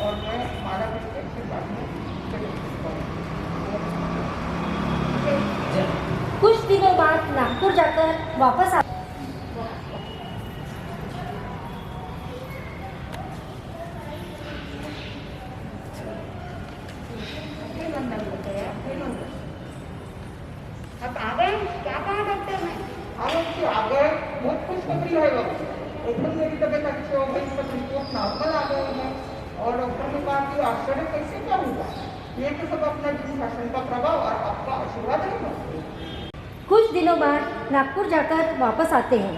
और मैं माला बिस्तर के बाद में कुछ दिनों बाद नागपुर जाकर वापस आ आप आ गए? क्या कहा डॉक्टर ने? आ गए। बहुत खुशखबरी है बाबू। एकदम मेरी तबीयत अच्छी हो गई। सब रिपोर्ट नॉर्मल आ गई है और डॉक्टर ने कहा कि आश्चर्य कैसे क्या हुआ। ये तो सब अपना जिस शासन का प्रभाव और आपका आशीर्वाद है। कुछ दिनों बाद नागपुर जाकर वापस आते हैं।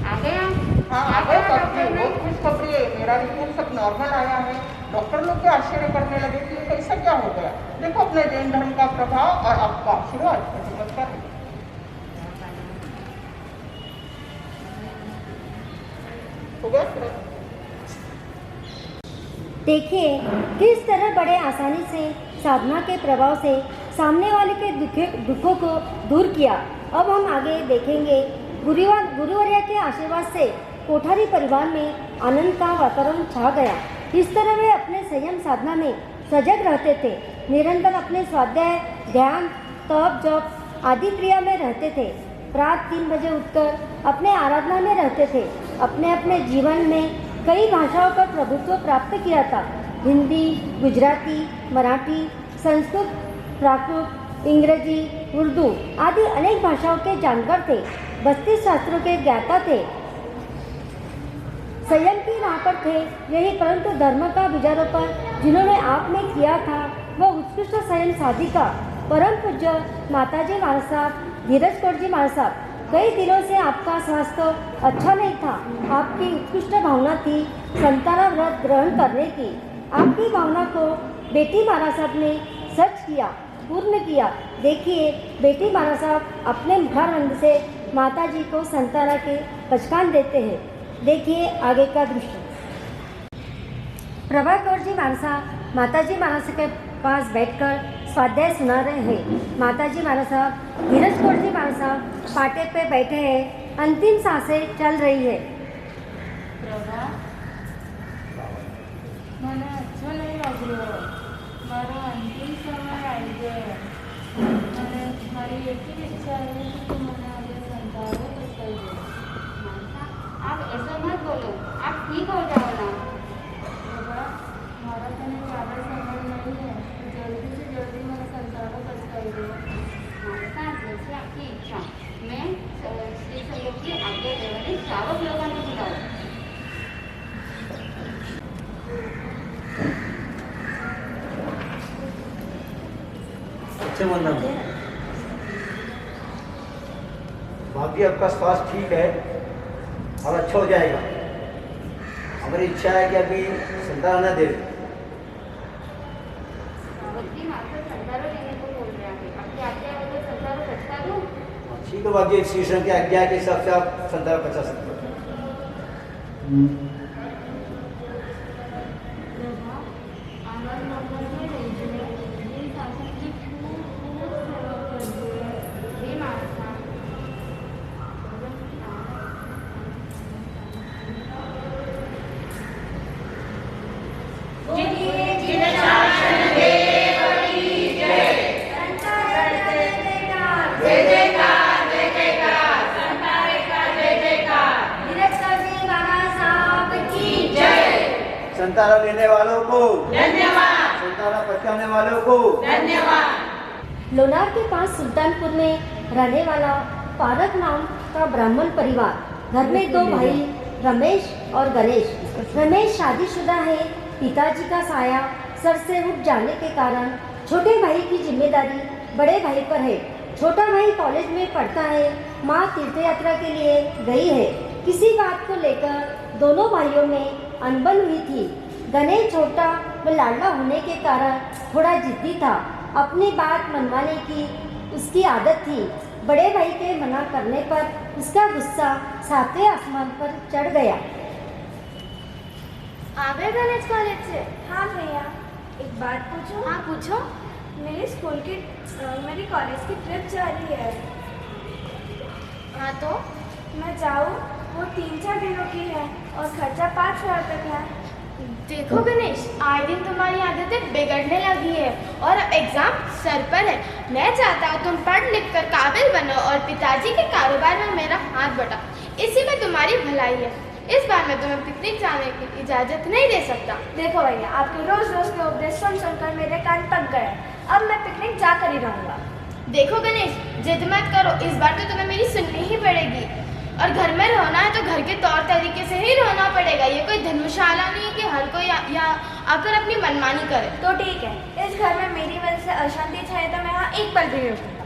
आ गए आप? हाँ, आ गए डॉक्टर। बहुत खुशखबरी है। मेरा रिपोर्ट सब नॉर्मल आया है। डॉक्टर लोग के आश्चर्य करने लगे कि ये कैसा क्या हो गया। देखो अपने जैन धर्म का प्रभाव और आपका आशीर्वाद हो गया। देखिए किस तरह बड़े आसानी से साधना के प्रभाव से सामने वाले के दुखों को दूर किया। अब हम आगे देखेंगे। गुरुवर्य के आशीर्वाद से कोठारी परिवार में आनंद का वातावरण छा गया। इस तरह वे अपने संयम साधना में सजग रहते थे, निरंतर अपने स्वाध्याय, ध्यान, तप, जप आदि क्रिया में रहते थे। रात 3 बजे उठकर अपने आराधना में रहते थे। अपने अपने जीवन में कई भाषाओं पर प्रभुत्व प्राप्त किया था। हिंदी, गुजराती, मराठी, संस्कृत, प्राकृत, अंग्रेजी, उर्दू आदि अनेक भाषाओं के जानकार थे। 32 शास्त्रों के ज्ञाता थे। संयम की राह पर थे यही, परंतु धर्म का बीजारोपण जिन्होंने आप में किया था वह उत्कृष्ट संयम साधिका परम पूज्य माताजी महाराज साहब, धीरज कौर जी महाराज साहब। कई दिनों से आपका स्वास्थ्य अच्छा नहीं था। आपकी उत्कृष्ट भावना थी संताना व्रत ग्रहण करने की। आपकी भावना को बेटी महाराज साहब ने सच किया, पूर्ण किया। देखिए, बेटी महाराज साहब अपने मुखारविंद से माता जी को संताना के पहचान देते हैं। देखिए आगे का दृश्य। प्रभाकर जी महाराज साहब माताजी महाराज के पास बैठकर स्वाध्याय सुना रहे हैं। माताजी महाराज साहब, धीरज कौर जी महाराज साहब पाटे पे बैठे हैं। अंतिम सांसें चल रही है। प्रभा, મને અચ્છો નહીં લાગ્યો. મારો અંતિમ સમય આવી ગયો અને મારી એટલી ઈચ્છા है कि तुम મને આજે સંતાડો તો કહી દો. आप ऐसा मत बोलो, आप ठीक हो जाओ ना. प्रभा, मारा तने ज़्यादा समय नहीं है, जल्दी से जल्दी મને સંતાડો તો કહી दो. माता, जैसे आपकी इच्छा. मैं श्री संयोग की आज्ञा देवानी श्रावक लोगों को बुलाऊं. अच्छे मन में बाकी आपका स्वास्थ्य ठीक है और अच्छा हो जाएगा। हमारी इच्छा है कि अभी संतान न दे। ठीक है, बाकी श्री कृष्ण की आज्ञा के हिसाब से आप संतान बचा सकते हो। संतान लेने वालों को धन्यवाद, संतान बचाने वालों को धन्यवाद। लोनार के पास सुल्तानपुर में रहने वाला पारक नाम का ब्राह्मण परिवार। घर में 2 भाई रमेश और गणेश। रमेश शादीशुदा है। पिताजी का साया सर से उठ जाने के कारण छोटे भाई की जिम्मेदारी बड़े भाई पर है। छोटा भाई कॉलेज में पढ़ता है। माँ तीर्थ यात्रा के लिए गई है। किसी बात को लेकर दोनों भाइयों में अनबन हुई थी। गणेश छोटा व लाडला होने के कारण थोड़ा जिद्दी था। अपनी बात मनवाने की उसकी आदत थी। बड़े भाई के मना करने पर उसका गुस्सा 7वें आसमान पर चढ़ गया। आ गए गणेश कॉलेज से? हाँ भैया, एक बात पूछूं? हाँ पूछो। मेरी कॉलेज की ट्रिप जा रही है। हाँ तो मैं जाऊँ? वो 3-4 दिनों की है और खर्चा 5,000 तक है। देखो गणेश, आए दिन तुम्हारी आदतें बिगड़ने लगी है और अब एग्जाम सर पर है। मैं चाहता हूँ तुम पढ़ लिख कर काबिल बनो और पिताजी के कारोबार में मेरा हाथ बटाओ। इसी में तुम्हारी भलाई है। इस बार मैं तुम्हें पिकनिक जाने की इजाज़त नहीं दे सकता। देखो भैया, आपके रोज रोज के उपदेश सुनकर मेरे कान पक गए। अब मैं पिकनिक जाकर ही रहूँगा। देखो गणेश, जिद मत करो। इस बार तो तुम्हें मेरी सुननी ही पड़ेगी और घर में रहना है तो घर के तौर तरीके से ही रहना पड़ेगा। ये कोई धर्मशाला नहीं है कि हर कोई यहाँ आकर अपनी मनमानी करे। तो ठीक है, इस घर में मेरी वजह से अशांति छाए तो मैं यहाँ एक पल भी नहीं रुकूंगा।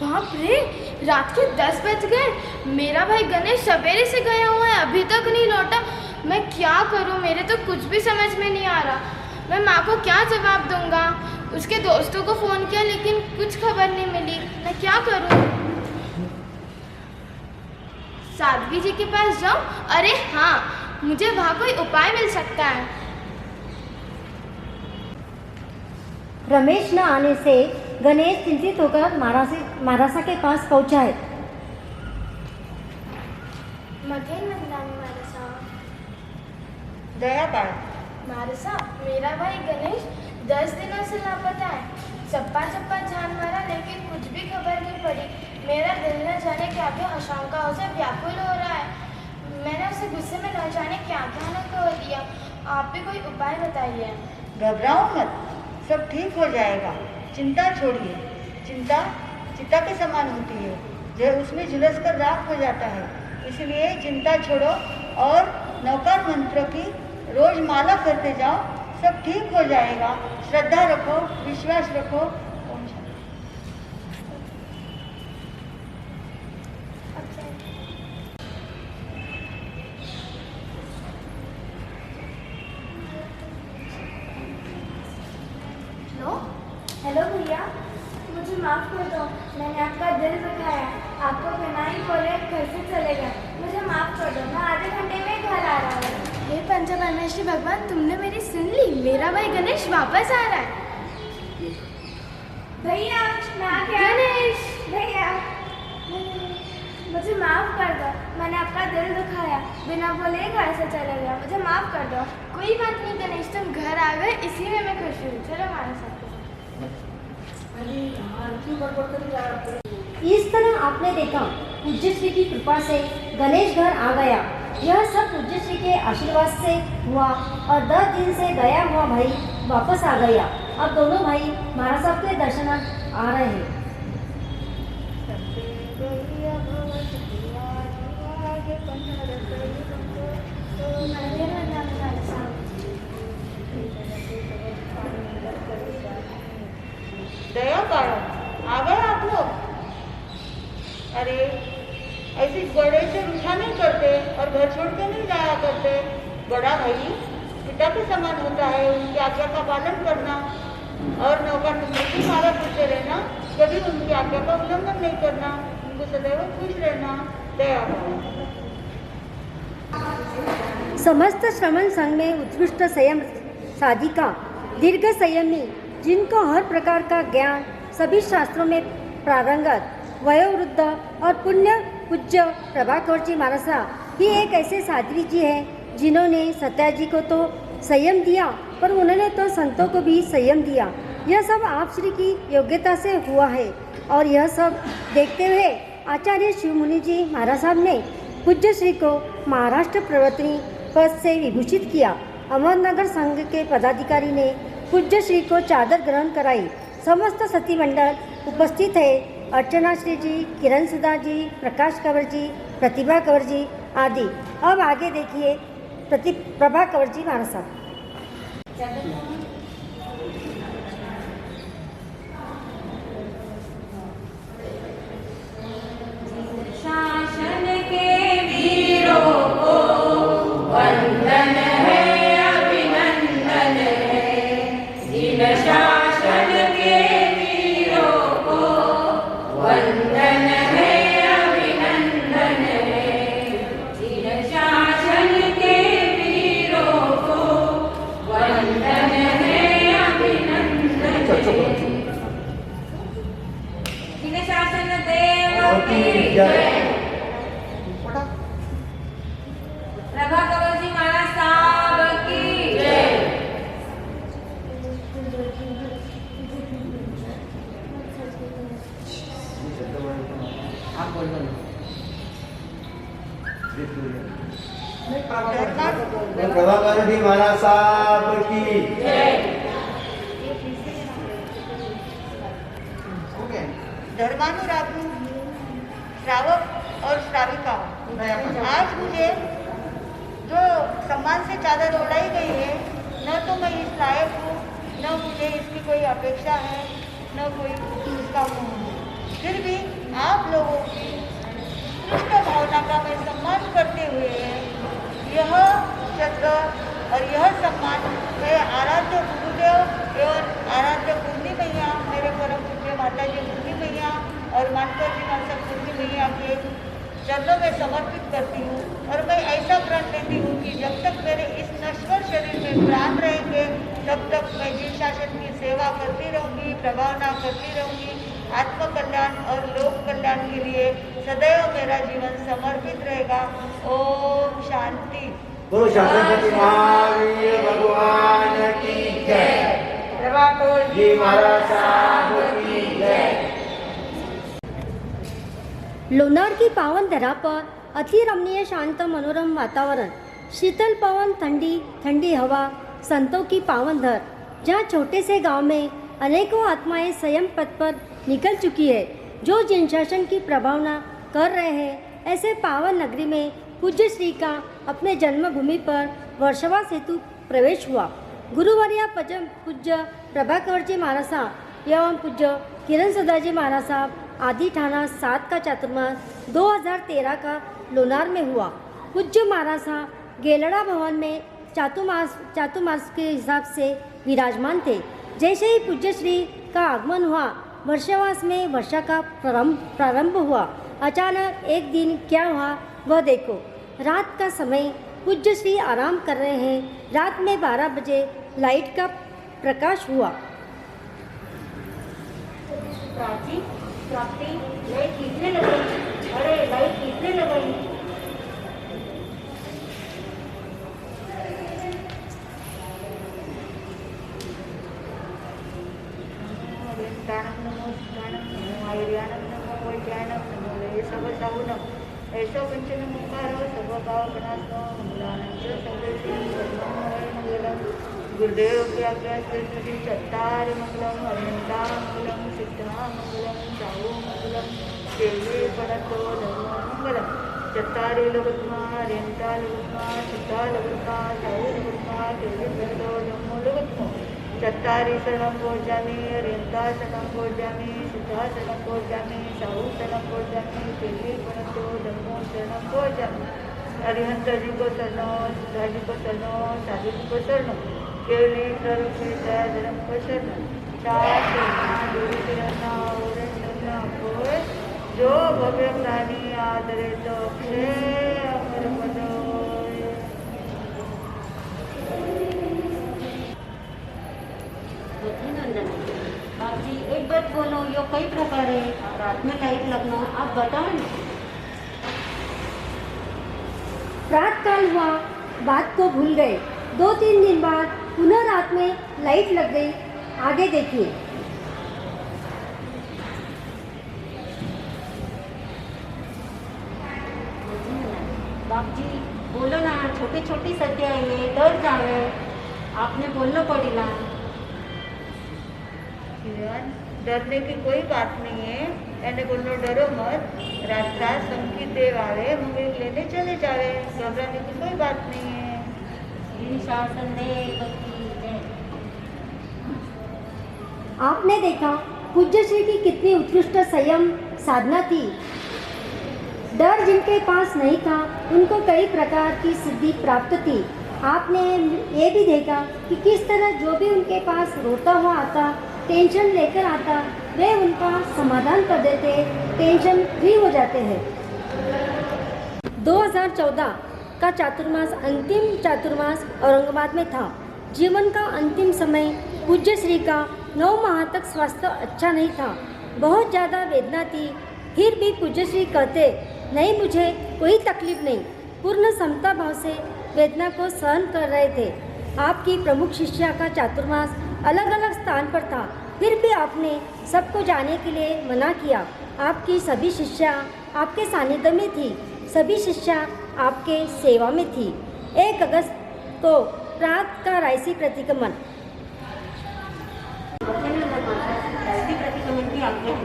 बाप रे, रात के 10 बज गए। मेरा भाई गणेश सवेरे से गया हुआ है, अभी तक नहीं लौटा। मैं क्या करूं? मेरे तो कुछ भी समझ में नहीं आ रहा। मैं माँ को क्या जवाब दूंगा? उसके दोस्तों को फ़ोन किया लेकिन कुछ खबर नहीं मिली। मैं क्या करूं? साध्वी जी के पास जाऊं? अरे हाँ, मुझे वहाँ कोई उपाय मिल सकता है। रमेश न आने से गणेश चिंतित होकर मारासा के पास पहुंचा है। मगेन नंदानी मारसा। दया बाळ, मारसा, मेरा भाई गणेश 10 दिनों से लापता है। चप्पा चप्पा जान मारा लेकिन कुछ भी खबर नहीं पड़ी। मेरा दिल न जाने क्या क्या आशंकाओं से व्याकुल हो रहा है। मैंने उसे गुस्से में न जाने क्या क्या न कह दिया। आप भी कोई उपाय बताइए। घबराओ मत, सब ठीक हो जाएगा। चिंता छोड़िए। चिंता चिता के समान होती है, जो उसमें झुलस कर राख हो जाता है। इसलिए चिंता छोड़ो और नौकर मंत्र की रोज माला करते जाओ, सब ठीक हो जाएगा। श्रद्धा रखो, विश्वास रखो। ओम शांति। हेलो भैया, मुझे माफ़ कर दो, मैंने आपका दिल दुखाया। आपको बिना ही बोले घर से चले गए। मुझे माफ़ कर दो, मैं आधे घंटे में घर आ रहा हूँ। हे पंचपरमेश्वरी भगवान, तुमने मेरी सुन ली। मेरा भाई गणेश वापस आ रहा है। भैया, मैं आ गया। गणेश भैया, मुझे माफ़ कर दो, मैंने आपका दिल दुखाया। बिना बोले ही घर से चले गया। मुझे माफ़ कर दो। कोई बात नहीं गणेश, तुम घर आ गए, इसी में मैं खुश हूँ। चलो हमारे साथ। इस तरह आपने देखा पूज्य श्री की कृपा से गणेश घर आ गया। यह सब पूज्य श्री के आशीर्वाद से हुआ और 10 दिन से गया हुआ भाई वापस आ गया। अब दोनों भाई महाराज साहब के दर्शन आ रहे हैं। दया बाळा, आ गए आप लोग? अरे ऐसी बड़े से रूठा नहीं करते और घर छोड़ के नहीं जाया करते। बड़ा भाई पिता के समान होता है, उनकी आज्ञा का पालन करना और नौकर मंत्र की माला करते रहना। कभी उनकी आज्ञा का उल्लंघन नहीं करना, उनको सदैव खुश रहना। दया बाळा। समस्त श्रमण संघ में उत्कृष्ट संयम साधिका, दीर्घ संयमी, जिनको हर प्रकार का ज्ञान, सभी शास्त्रों में प्रारंगत, वयोवृद्ध और पुण्य पूज्य प्रभाकर जी मारसा ही एक ऐसे साध्वी जी हैं जिन्होंने सत्या जी को तो संयम दिया, पर उन्होंने तो संतों को भी संयम दिया। यह सब आप श्री की योग्यता से हुआ है और यह सब देखते हुए आचार्य शिव मुनि जी महाराज साहब ने पूज्य श्री को महाराष्ट्र प्रवर्तनी पद से विभूषित किया। अहमदनगर संघ के पदाधिकारी ने पूज्य श्री को चादर ग्रहण कराई। समस्त सती मंडल उपस्थित है। अर्चना श्री जी, किरण सुधा जी, प्रकाश कंवर जी, प्रतिभा कंवर जी आदि। अब आगे देखिए प्रभा कंवर जी महाराज साहब। शासन के वीरों को वंदन है, अभिनंदन है। जिन शासन के वीरों को वंदन है, अभिनंदन है। जिन शासन के वीरों को वंदन है, अभिनंदन है। जिन शासन देव की जय। प्रभा कंवर जी महाराज साहब की जय। प्रभाकर जी महाराज साहब की जय। धर्मानुरागी श्रावक और श्राविका, आज मुझे जो सम्मान से चादर ओढ़ाई गई है, न तो मैं इस लायक हूँ, न मुझे इसकी कोई अपेक्षा है, न कोई इसका मुँह है। फिर भी आप लोगों की उत्कृष्ट भावना का मैं सम्मान करते हुए यह श्रद्धा और यह सम्मान मैं आराध्य गुरुदेव एवं आराध्य पूर्णी मैया, मेरे परम पूज्य माता जी पूर्णी मैया और मानकर जी माता पूर्णी मैया के चरणों में समर्पित करती हूँ और मैं ऐसा प्रण लेती हूँ कि जब तक मेरे इस नश्वर शरीर में प्राण रहेंगे तब तक मैं जीव शासन की सेवा करती रहूँगी, प्रभावना करती रहूँगी। आत्म कल्याण और लोक कल्याण के लिए सदैव मेरा जीवन समर्पित रहेगा। ओम शांति। बोलो छत्रपति महावीर भगवान की जय। प्रभाकर जी महाराज साहब की जय। लोनार की पावन धरा पर अति रमणीय शांत मनोरम वातावरण, शीतल पवन, ठंडी ठंडी हवा, संतों की पावन धर, जहाँ छोटे से गांव में अनेकों आत्माएं संयम पथ पर निकल चुकी है, जो जिन शासन की प्रभावना कर रहे हैं। ऐसे पावन नगरी में पूज्य श्री का अपने जन्मभूमि पर वर्षवा सेतु प्रवेश हुआ। गुरुवर्या पूज्य प्रभाकर जी महाराज साहब एवं पूज्य किरण सदाजी महाराज साहब आदि ठाना 7 का चातुर्मास 2013 का लोनार में हुआ। पूज्य महाराज साहब गेलड़ा भवन में चातुर्मास के हिसाब से विराजमान थे। जैसे ही पूज्य श्री का आगमन हुआ, वर्षावास में वर्षा का प्रारंभ हुआ। अचानक एक दिन क्या हुआ वह देखो। रात का समय पूज्य श्री आराम कर रहे हैं। रात में 12 बजे लाइट का प्रकाश हुआ। प्राची, प्राप्ति, लाइट किसने लगाई? अरे लाइट किसने लगाई? ऐसा पंचन मुखार सर्वभाव गणात्म मंगलानंद सर्वश्री मंगलम गुरुदेव की आज्ञा श्री चत्तार मंगलम हरिता मंगलम सिद्धा मंगलम साहु मंगलम देवी पड़तो धर्म मंगलम चत्तारी लगुत्मा हरिता लगुत्मा सिद्धा लगुत्मा साहु लगुत्मा देवी पड़तो धर्म लगुत्मा चत्तारी शरणं भोजामि हरिता शरणं भोजामि सिद्धा शरणं भोजामि साहु शरणं भोजामि देवी पड़तो धर्म शरणं भोजामि अरिहंत जी को शरणों, सिद्धा जी को शरणों, साधु जी को शरणों, केवली सर्वक्षेत्र धर्म को शरणों, दूरी किरणा और कोय जो भव्य प्राणी आदरे तो अक्षय अमर पदोय। बाप जी एक बात बोलो, यो कई प्रकार है, रात में लाइट लगना आप बताओ ना। रात काल हुआ, बात को भूल गए। 2-3 दिन बाद पुनः रात में लाइट लग गई। आगे देखिए। बाप जी बोलो ना, छोटी छोटी सत्य आहे, डर जावे, आपने बोलना पड़ेगा। डरने की कोई बात नहीं है, मैंने बोलो डरो मत, रास्ता संगीत देव आवे मुझे लेने चले जावे, घबराने की कोई बात नहीं है। आपने देखा पूज्य श्री की कितनी उत्कृष्ट संयम साधना थी। डर जिनके पास नहीं था उनको कई प्रकार की सिद्धि प्राप्त थी। आपने ये भी देखा कि किस तरह जो भी उनके पास रोता हुआ आता, टेंशन लेकर आता, वे उनका समाधान कर देते, टेंशन फ्री हो जाते हैं। 2014 का चातुर्मास अंतिम चातुर्मास औरंगाबाद में था। जीवन का अंतिम समय पूज्य श्री का 9 माह तक स्वास्थ्य अच्छा नहीं था, बहुत ज़्यादा वेदना थी। फिर भी पूज्य श्री कहते, नहीं मुझे कोई तकलीफ नहीं, पूर्ण समता भाव से वेदना को सहन कर रहे थे। आपकी प्रमुख शिष्या का चातुर्मास अलग अलग स्थान पर था, फिर भी आपने सबको जाने के लिए मना किया। आपकी सभी शिष्या आपके सानिध्य में थी, सभी शिष्या आपके सेवा में थी। 1 अगस्त को प्रात का रायसी प्रतिक्रमण की आज्ञा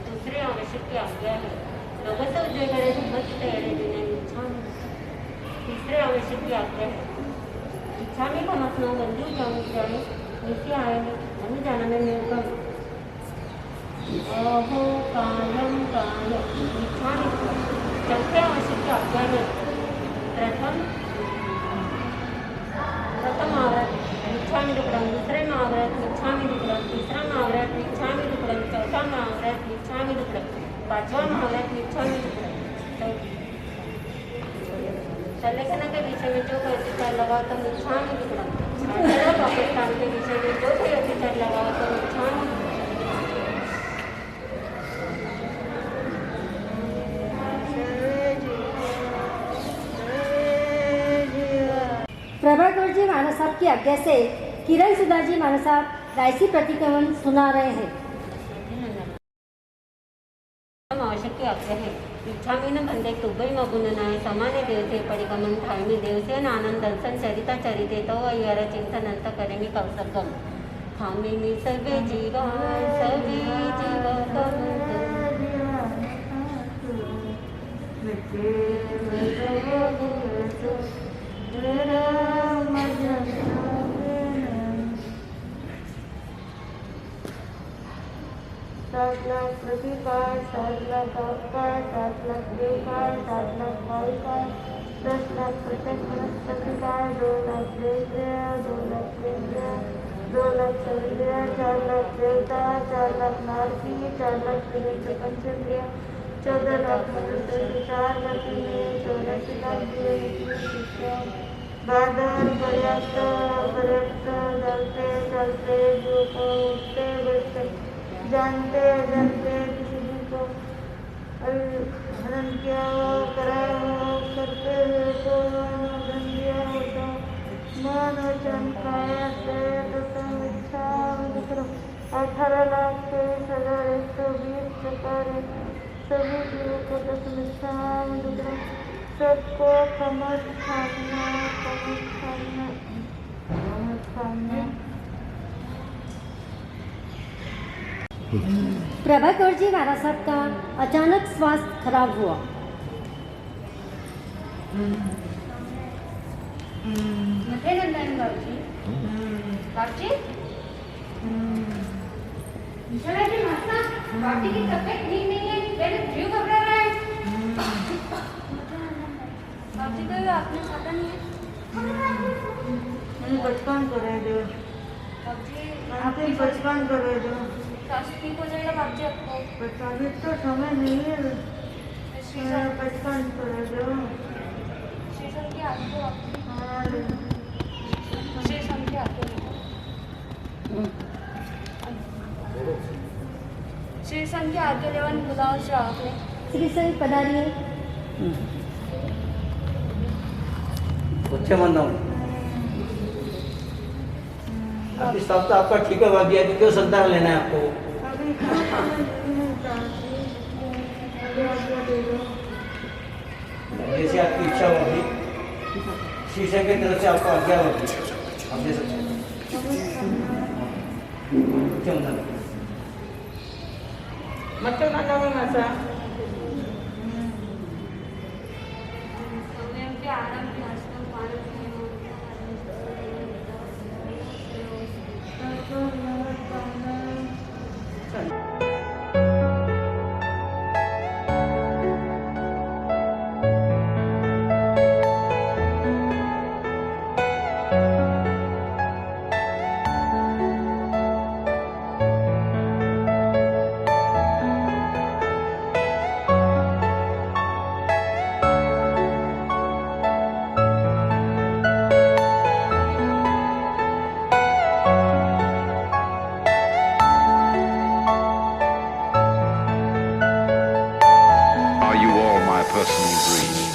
दूसरे आवश्यक की आज्ञा है। लोगों उद्योगकडे संबंधित तयारी देण्याची इच्छामी। तीसरे आवश्यक की आज्ञा है। इच्छामी मनस्नो बंधू जाऊन ऐसी आएगी हमें जाना में मेरे को अहो कालम काल इच्छामि चौथे आवश्यक अध्याय में प्रथम आवृत इच्छामि दुक्कडम, दूसरे आवृत इच्छामि दुक्कडम, तीसरा आवृत इच्छामि दुक्कडम, चौथा आवृत इच्छामि दुक्कडम, पांचवा आवृत इच्छामि दुक्कडम। संलेखन के विषय में जो कोई अतिचार लगाओ तो इच्छामि दुक्कडम, पाकिस्तान के विषय में जो कोई अतिचार लगाओ तो इच्छामि प्रभाकर जी माना साहब की आज्ञा से किरण सुधा जी माना साहब रायसी प्रतिक्रमण सुना रहे हैं। आवश्यक आज्ञा है इच्छामीन बंदे तुबई मगुननाय सामान्य देवते परिगमन थायमी देवसेन आनंद दर्शन चरिता चरिते तो अय्यर चिंतन अंत करेमी कौसर्गम थामी मी सर्वे जीवा सात लाख प्रतिकार, 7 लाख अपकार, 7 लाख देवकार, 7 लाख भाविकार, 10 लाख प्रत्यक्ष वनस्पतिकार, 2 लाख देवक्रिया, 2 लाख प्रेमक्रिया, 2 लाख शरीरिया, 4 लाख देवता, 4 लाख नारकी, 4 लाख त्रिनेत्र पंचेंद्रिया, 14 लाख मनुष्य, 4 गति में 84 लाख बादल पर्याप्त पर्याप्त चलते चलते जो को उठते बैठते जानते जानते किसी दिन को हनन किया हो कराया हो करते हुए को धन दिया हो तो मन वचन काया से तथा इच्छा विक्रम 18,23,120 प्रकार सभी जीवों को दशमिच्छा विक्रम सबको कमर खाना प्रभाकर जी महाराज साहब का अचानक स्वास्थ्य खराब हुआ। बाबूजी विशालाजी मास्टर बाबूजी की तबीयत ठीक नहीं है, मेरे जीव घबरा रहा है। बाबूजी को आपने खाता नहीं है? बचपन करे दो बाबूजी आपके बचपन करे दो ठीक हो जाएगा बाबूजी आपको। अभी तो समय नहीं है, बचपन करे दो शीशम की आदत हाँ शीशम की आदत शीशम की आगे लेवन बुलाओ से आपने श्री सही पधारिए। अच्छे मन हूँ आपकी सब तो आपका ठीक है दिया कि क्यों संतान लेना है आपको? अभी जैसे आपकी इच्छा होगी शीशे की तरफ से आपको आज्ञा होगी आप दे सकते हैं। मटन खाना में मसा आराम की आश्रम पानी Are you all my personal dreams?